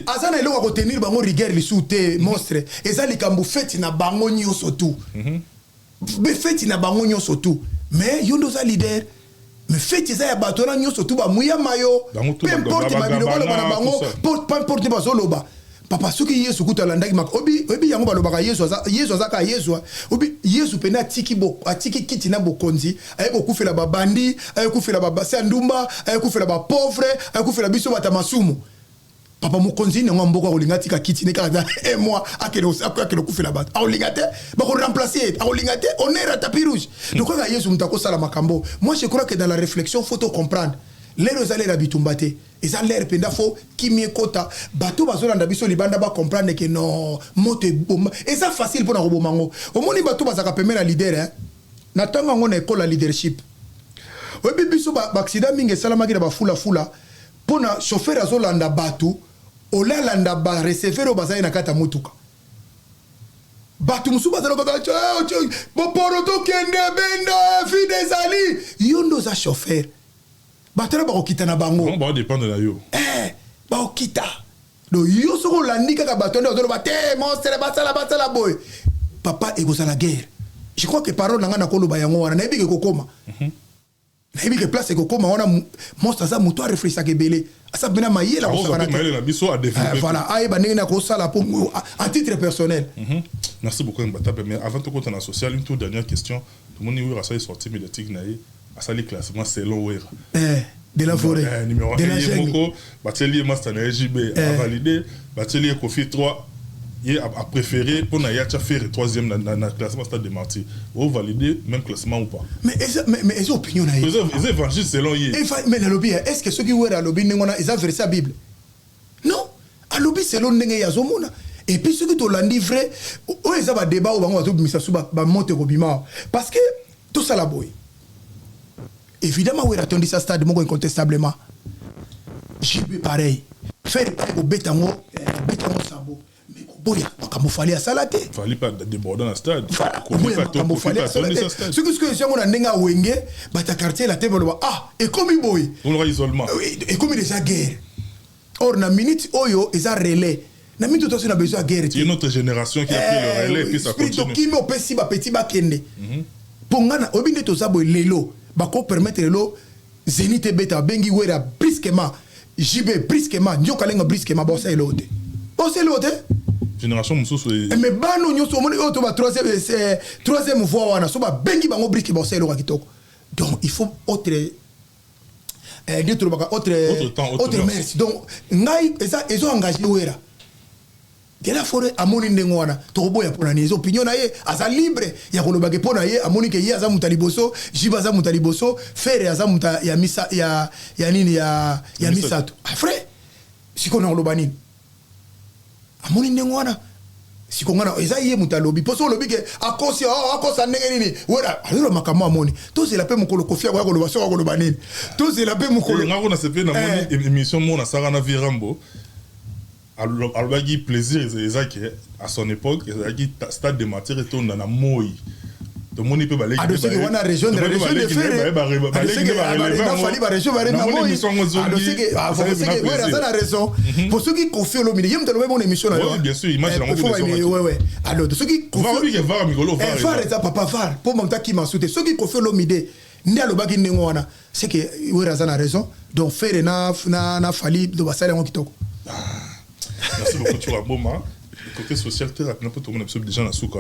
Azana elo ko tenir bango rigueur li soute monstre. Eza likambo fête na bango nyo surtout. Mais fête na bango nyo surtout. Mais yondo za leader. Mais fête za ya batona nyo surtout ba muya mayo. Peu importe ba biloko na bango, peu importe ba zoloba. Papa soki Yesu kutalanda ki mak obi yango balobaka Yesu azaka Yesu obi Yesu pena atiki kiti na bokonzi aye kokufela ba bandi aye kufela ba sandumba aye kufela ba pauvre aye kufela biso bata masumu papa mokonzi ngo mboko olinga tika kiti ne kaka et moi akelo kufela ba olinga te ba ko remplacer olinga te on est à tapis rouge donc quand Yesu mutako sala makambo moi je crois que dans la réflexion faut to comprendre les rosalés la bitumbate et ça l'air penda fo kimie kota bato bazolanda biso libanda ba comprendre que non mote bomba et ça facile pour na robomango au moni bato bazaka pemela leader hein na tanga ngona école la leadership obi biso ba accident mingi salama ki ba fula pona chauffeur azolanda bato olalanda ba receveur bazai na kata mutuka bato musu bazalo ba bo poroto kende benda fi des ali yondo za chauffeur batela ba okita na bango on va dépendre de yo ba okita do yo soko landi kaka batonde ozolo ba te monstre basala boy papa egoza la guerre je crois que parole nanga na koloba yango wana na ebike kokoma na ebike place kokoma wana monstre za muto a réfléchir ke belé asa bina mayela ko sala na biso a développer voilà ay ba ninga ko sala pour à titre personnel. Merci beaucoup Mbatape, mais avant de continuer en social une toute dernière question tout le monde oui ça est sorti médiatique naïe à ça les classements selon Wera de la forêt numéro 1 de la jungle Moko Batelier Master na JB a validé Batelier Kofi 3 il a préféré pour na ya faire troisième dans classement stade de Marty ou valider même classement ou pas mais les opinions naïe les évangiles selon y mais le lobby est-ce que ceux qui Wera lobby n'engona ils ont versé la Bible non à lobby selon n'enga ya zomona et puis ceux qui to landi vrai o eza ba débat o bango bato misa suba ba monte ko bima parce que tout ça la boy. Évidemment, oui, attendu ça stade mon incontestablement. JB pareil. Faire au bétango sabo. Mais boya, comme fallait à salate. Fallait pas déborder dans le stade. Comme fallait à salate. Ce que j'ai on a nenga wenge, bata quartier la table et comme il boy. On aura isolement. Et comme il déjà guerre. Or na minute oyo eza relais. Na minute tout ça a besoin de guerre. C'est une autre génération qui a pris le relais et puis ça continue. Qui me pesi ba petit ba kende. Pongana obinde to sabo lelo. Bako permettre lo Zénith beta bengi Wera brusquement JB brusquement nyokalenga brusquement bossa elote génération mususu mais bano nyoso moni auto ba troisième fois wana so ba bengi bango brusquement bossa eloka kitoko donc il faut autre merci donc ngai ezo engagé Wera de la forêt amoni ndengo wana toboya pona ni opinion na ye asa libre ya kolobake pona ye amoni ke ye aza mutaliboso jiba aza mutaliboso fere aza muta ya misa ya nini ya misato frère siko na kolobani amoni ndengo wana siko ngana eza ye mutalobi poso lobi ke akosa ndenge nini wera alors makamo amoni to c'est la pe mukolo kofia kwa koloba so kolobani to c'est la pe mukolo ngako na sepe na moni émission mona sara na virambo alors il plaisir à son époque il stade de matière et tourne dans la moi tout le monde peut balayer ah de ce que on a région de faire fallait ba région va na moi de ce que ouais ça la raison pour ceux qui confient l'homme il y a une bonne émission là bien sûr image la ouais alors de ceux qui confient var migolo var ça papa var pour mon qui m'a sauté ceux qui confient l'homme idée ndalo baki ndengwana c'est que ouais ça la raison donc faire na fallait de basala ngo kitoko. Merci beaucoup, tu as moment. Côté social, très rapidement, pour tout le monde, déjà dans le souk,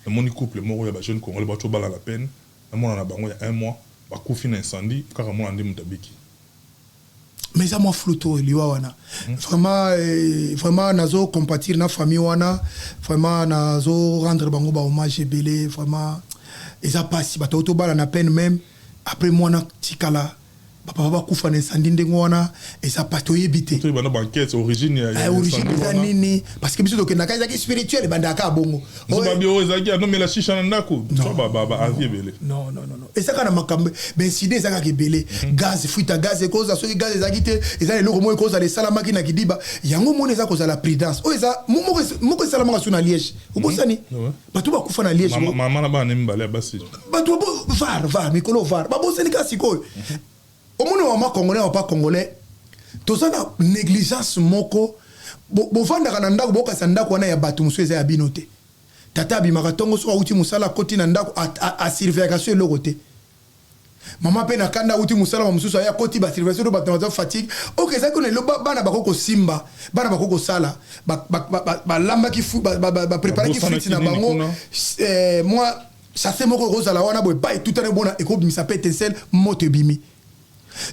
le monde couple, mort, il y a des jeunes Congolais, ils ont la peine. Le monde en a il y a un mois, il y a un incendie, carrément, on a dit Moutabiki. mais ça moi flouto liwa wana vraiment nazo compatir na famille wana vraiment nazo rendre bango ba hommage belé vraiment et ça passe ba to bala na peine même après moi na tikala papa va kufa na sandi ndengo wana et ça pas to yebité to bana banquette origine ya origine za nini parce que biso to kenda kaza ki spirituel banda ka bongo so ba bio ezaki no mais la chicha na ndako so ba avier belé non et ça kana makambe ben sidé ça ka belé gaz fuita gaz et cause so gaz ezaki te ezali loko mo cause les salamaki na kidiba yango mona za cause la prudence o eza moko salamaka suna liège ubosani batu ba kufa na liège mama na ba ne mbale basi batu var mikolo var ba bosani ka sikoyo au moins on congolais ou pas congolais tout ça na négligence moko bo vanda kana ndako boka sandako wana ya batu musweza ya binote tata bi maratongo so uti musala koti na ndako a surveillance le côté mama pe na kanda uti musala mususu ya koti ba surveillance do batu fatigue OK ça connaît le bana bakoko simba bana bakoko sala ba lamba ki fu ba préparer ki frite na bango moi ça c'est moko rozala wana boy ba tout à bona eko bimisa pe étincelle moto bimi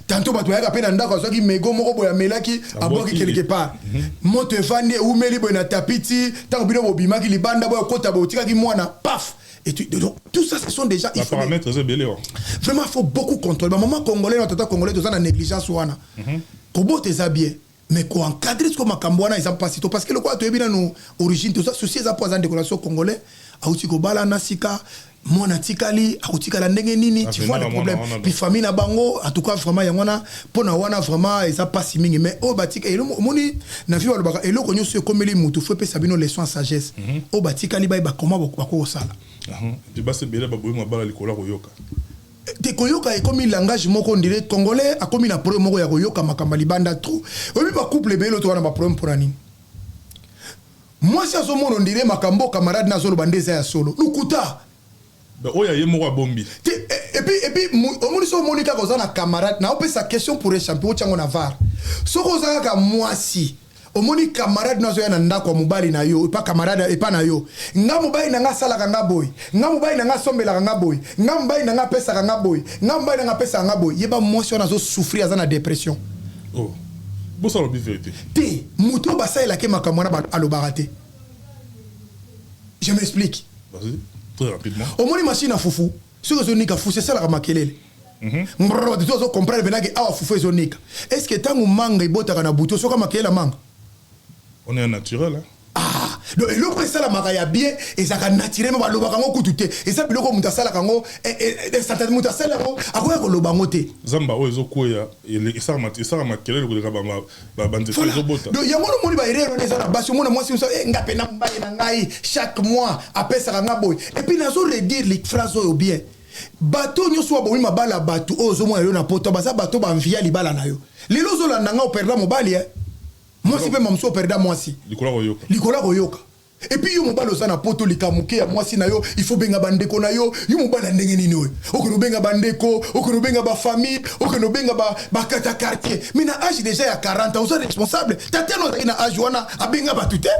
tantôt bato ya kapena ndako soki mego moko boya melaki aboki quelque part moto efandi ou meli boya na tapiti tant bino bobimaki libanda boya kota botika ki mwana paf et tout ça ce sont déjà il faut paramètres belé vraiment il faut beaucoup contrôler maman congolais na tata congolais dans la négligence wana ko bote za bien mais ko encadrer ce que makambo wana ils ont pas parce que le quoi to ebina no origine tout ça souci za poison décoration congolais auti ko bala na sika mona tikali akutikala ndenge nini tu vois le problème puis famille na bango en tout cas vraiment yangona pona wana vraiment ça passe mingi mais o batika elo moni na vie balobaka elo konyo se komeli mutu faut pe sabino leçon en sagesse o batikali ba comment bako sala tu bas se bela baboyi mabala likola koyoka te koyoka e comme langage moko ndire congolais a comme na problème moko ya koyoka makamba libanda trop obi ba couple belo to wana ba problème pour ani moi si azo mono ndire makambo camarade na zolo bandeza ya solo lukuta oya ye moko bombi et puis omoni so monika koza na camarade na opesa question pour échapper chango na var so koza ka mwasi omoni camarade na zo ya na ndako mobali na yo pas camarade et pas na yo nga mobali na nga sala ka nga boy nga mobali na nga sombela ka nga boy nga mobali na nga pesa ka nga boy nga mobali na nga pesa nga boy yeba mwasi na zo souffrir aza na dépression oh bo ça la vérité te muto basa ela ke makamwana alobaka te je m'explique vas-y très rapidement au moins machine à foufou ce que zonika fou c'est ça la makelele mbro de toi comprendre benaki awa foufou zonika est-ce que tangu manga ibota na buto soka makelela manga on est naturel hein ah donc le ko ça la makaya bien et ça ka naturellement ba loba kango kututé et ça biloko mutasala kango et ça ta mutasala ko akoya ko loba ngote zamba o ezokoya et ça makelele ko de ba bande ezobota donc yango no moni ba erreur on ça na basi mona moi si ça ngape na mbaye na ngai chaque mois apesa ka ngaboy et puis nazo redire les phrases au bien bato nyoso ba wima bala bato ozo mona yo na poto ba ça bato ba mvia libala na yo lelo zo la nanga o perdre mobali moi si pe mamso perdre moi si likola koyoka et puis yo mobali oza na poto likamuke ya mwasi na yo il faut benga bandeko na yo mobali ndenge nini oyo okono benga bandeko okono benga ba famille okono benga ba kata quartier mais na âge déjà ya 40 ans oza responsable tateno na âge wana abenga batute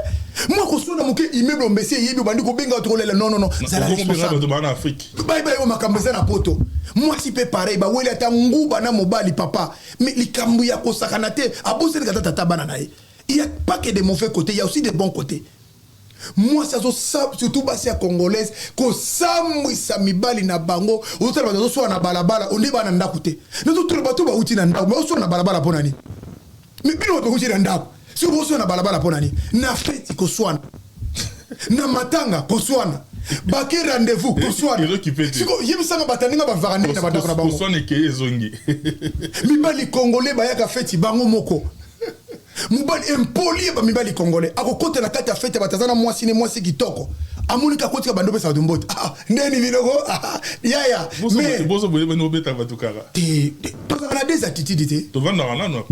moi ko sona muke immeuble mbese yebi bandiko benga to lela non ça la responsable de en Afrique ba yo makambo za na poto moi si pe pareil ba wela ta nguba na mobali papa mais likambu ya kosakana te aboseli kata tata bana na ye il y a pas que des mauvais côtés il y a aussi des bons côtés. Moi ça surtout basi ya congolaise ko samwisa mibali na bango otala bazo so na balabala onde bana ndako te nazo tula bato ba uti na ndako mais so na balabala pona ni mais bino ba uti na ndako si bo so na balabala pona ni na feti ko swana na matanga ko swana ba ke rendez-vous ko swana siko yebisanga bataninga ba varande na batako na bango ko swana ke ezongi mibali congolais ba ya ka feti bango moko mubali impoli ba mibali congolais akokota na kati ya fete batazana mwasi kitoko amunika kotika bandope sa dumbote ndeni biloko yaya mais bozo boye no beta batukara on a des attitudes te to vanda wana no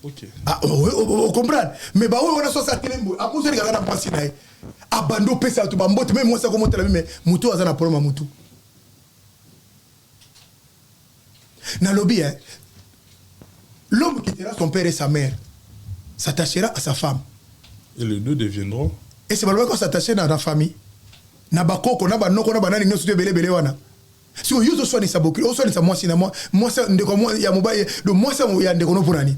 OK on comprend mais ba on a so sa kelembo akuzeli kana mwasi nae abando pesa to bambote même mwasi ko motela mais mutu azana problème mutu na lobby l'homme qui quittera son père et sa mère s'attachera à sa femme. Et les deux deviendront. Et c'est pas le qu'on s'attacher dans la famille. Na bakoko na banoko na banani nyoso belé wana. Si on yuzo so ni saboki, o so ni sa moi si na moi ça ndeko moi ya mobaye, do moi ça ya ndeko no pour ani.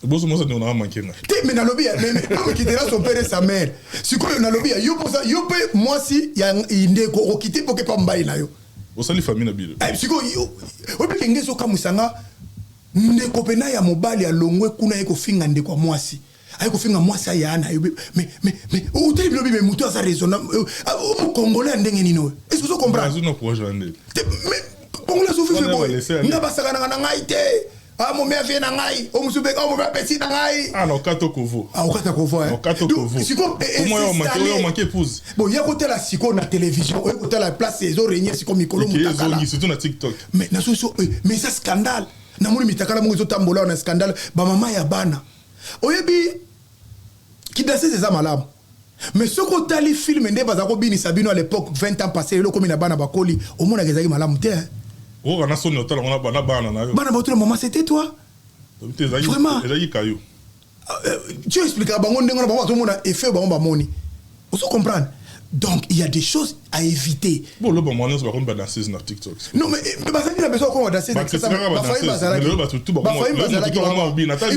Bon, ça on a manqué. Mais nalobi mais comme qui son père et sa mère. Si quoi nalobi yo pour ça yo peut moi si il y a inde ko quitter pour que pas mbaï na yo. Au sali famille na bile. Si quoi yo o peut ngeso kamusanga ndeko pena ya mobali ya longwe kuna eko finga ndeko mwasi. Ayeko finga mwasi ayana yo mais o tele lobi mais muto ça raisonnable au congolais ndenge nino. Est-ce que vous comprenez? Non pour joindre. Mais congolais souffre boy. Nga basaka na ngaite. Ah mon mère vient nangai, o musube o mo pesi nangai. Ah non kato kovo. Ah o kato kovo hein. O kato kovo. Siko comment on manqué épouse. Bon, il y a côté la siko na télévision, il côté la place les oreilles siko mikolo mutakala. Surtout na TikTok. Mais na so mais ça scandale. Na moni mitakala mo zo tambola na scandale, ba mama ya bana. Oyebi qui dansait ces malamu. Mais ce que tali film ndé bazako bini Sabino à l'époque 20 ans passé le comme na bana bakoli, au mona gezaki malamu te. Oh, on a son hôtel, on a banana. Banana, maman, c'était toi. Vraiment. Tu expliques à Bangon, on a effet, on se comprend. Donc, il y a des choses à éviter. Bon, le bon moment, c'est pas comme danser sur TikTok. Non, mais il a besoin qu'on va danser sur TikTok. Et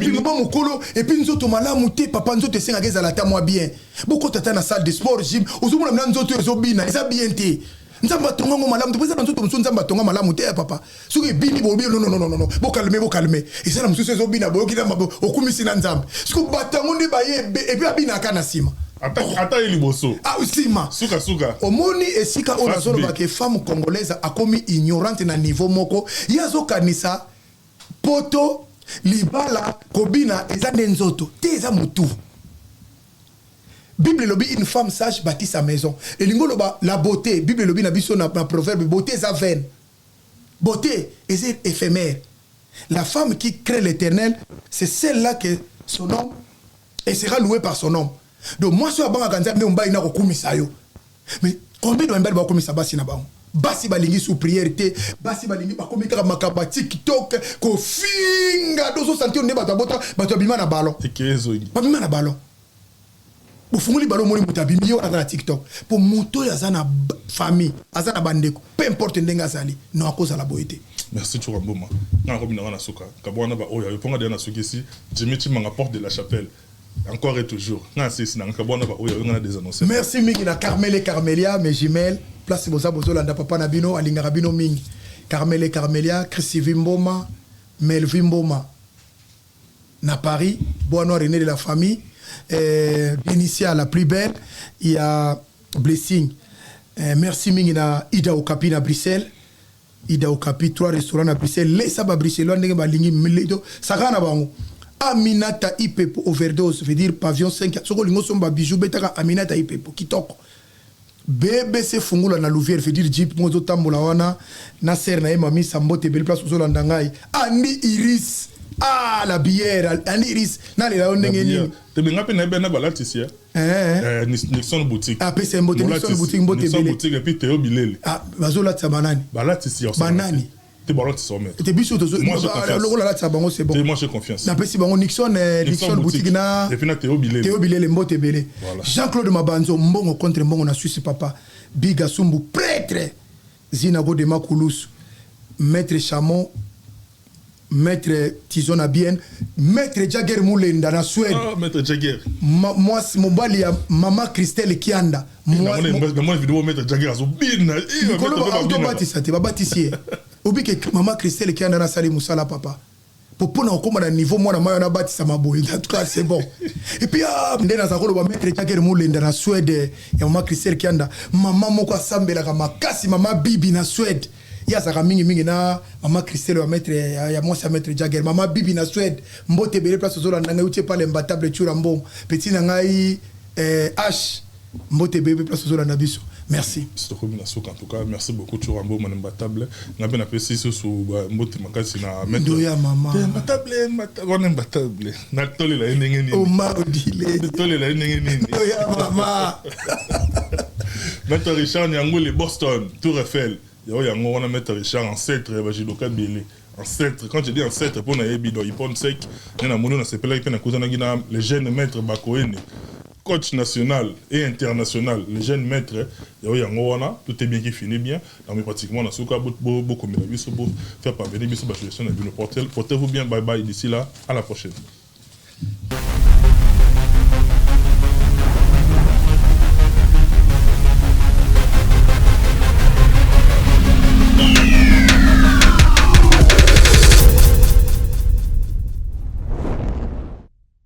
puis, nous avons colo, et puis nous autres, malamu, papa, nous autres, c'est un la moi bien. Beaucoup de temps dans la salle de sport, gym, nous avons nous autres, ils ont bien été. Nzamba tonga ngo malamu topesa bantu tomso nzamba tonga malamu te papa soki bini bo non bo calmer et ça la mususu zo bina bo kila mabo okumisi na nzamba soki batango ndi baye et puis abina kana sima ata eliboso ah sima suka omoni esika ona zolo ba ke femme congolaise a commis ignorante na niveau moko yazo kanisa poto libala kobina eza nzoto te eza mutu. Bible lobi une femme sage bâtit sa maison. Et lingo loba la beauté. Bible lobi na biso na proverbe beauté est vaine. Beauté est éphémère. La femme qui crée l'Éternel, c'est celle-là que son nom et sera louée par son nom. Donc moi je suis à banga kanza mais on ba ina ko kumisa yo. Mais combien de mbele ba kumisa basi na ba. Basi balingi sous prière te, basi balingi ba komika makaba TikTok ko finga dozo santi on ne ba bota ba bima na ballon. Ba bima na ballon. Pour funguli balo moni mutabimi yo na TikTok pour moto ya zana famille azana bandeko peu importe ndenga sali non à cause de la beauté. Merci Churamboma na ko bina na suka kabwana ba oya yo ponga de na suki si Jimmy manga porte de la chapelle encore et toujours na c'est na kabwana ba oya yo na des annonces. Merci mingi na Carmel et Carmelia mes jumelles place boza bozolanda papa na bino alinga rabino mingi Carmel et Carmelia Chrissy Vimboma Melvin Mboma na Paris Bois René de la famille. Initial la plus belle, il y a Blessing. Merci Mingina Ida Okapi à Bruxelles. Ida Okapi 3 restaurants à Bruxelles. Les sabats bruxellois n'engagent pas lingi miledo. Sagana bango. Aminata Ipepo overdose veut dire pavillon 5. Soko lingo somba bijou betaka Aminata Ipepo kitoko. BBC fungula na louvière veut dire jeep mozo tambola wana na ser na mami sambote belle place ozo landangai. Andi Iris. Ah la bière Andi Iris na le la ondenge nini. Te benga pe na bena balatisi Nixon boutique. Ah c'est mbote Nixon boutique mbote belle. Nixon boutique et puis Théo Bilele. Ah bazola tsa banani. Balatisi banani. Te balatisi o mettre. Te biso to moi j'ai confiance. Le la tsa bango c'est bon. Moi j'ai confiance. Na pesi bango Nixon boutique na et puis na Théo Bilele. Théo Bilele mbote belle. Jean-Claude Mabanzo mbongo contre mbongo na Suisse papa. Biga Sumbu prêtre. Zinago de Makoulousu. Maître Chamon Maître Tizon Abien, Maître Jagger Moulenda na Suède. Ah, Maître Jagger. Moi, mon bali ya Maman Christelle Kianda. Moi, vidéo Maître Jagger azo bin. Auto batisa te babatisier. Obi ke Maman Christelle Kianda na sali musala papa. Pour pona okoma na niveau moi na mayo na batisa maboy. En tout cas, c'est bon. Et puis ndena za kolo Maître Jagger Moulenda na Suède ya Maman Christelle Kianda. Maman moko asambela ka makasi Maman Bibi na Suède. Il y a ça mingi na maman Christelle va mettre ya moi ça mettre Jagger maman Bibi na Suède mbote bele place zo la nanga utie pas les imbattable Churambo petit ngai H mbote bele place zo la nabiso merci c'est trop bien en tout cas merci beaucoup Churambo mon imbattable na ben apprécié ce sous mbote makasi na mettre doya maman imbattable na tole la ndenge nini o maudile tole la ndenge nini doya maman Maître Richard Nyangole Boston Tour Eiffel. On a mettre Richard ancêtre, Bajidoka Biélé. Ancêtre, quand je dis ancêtre, pour Naebi, dans Ypon Sec, il y a un les jeunes maîtres Bakoene, coach national et international, les jeunes maîtres, tout est bien qui finit bien. Mais pratiquement, on a beaucoup de faire parvenir, portez-vous bien, bye bye, d'ici là, à la prochaine.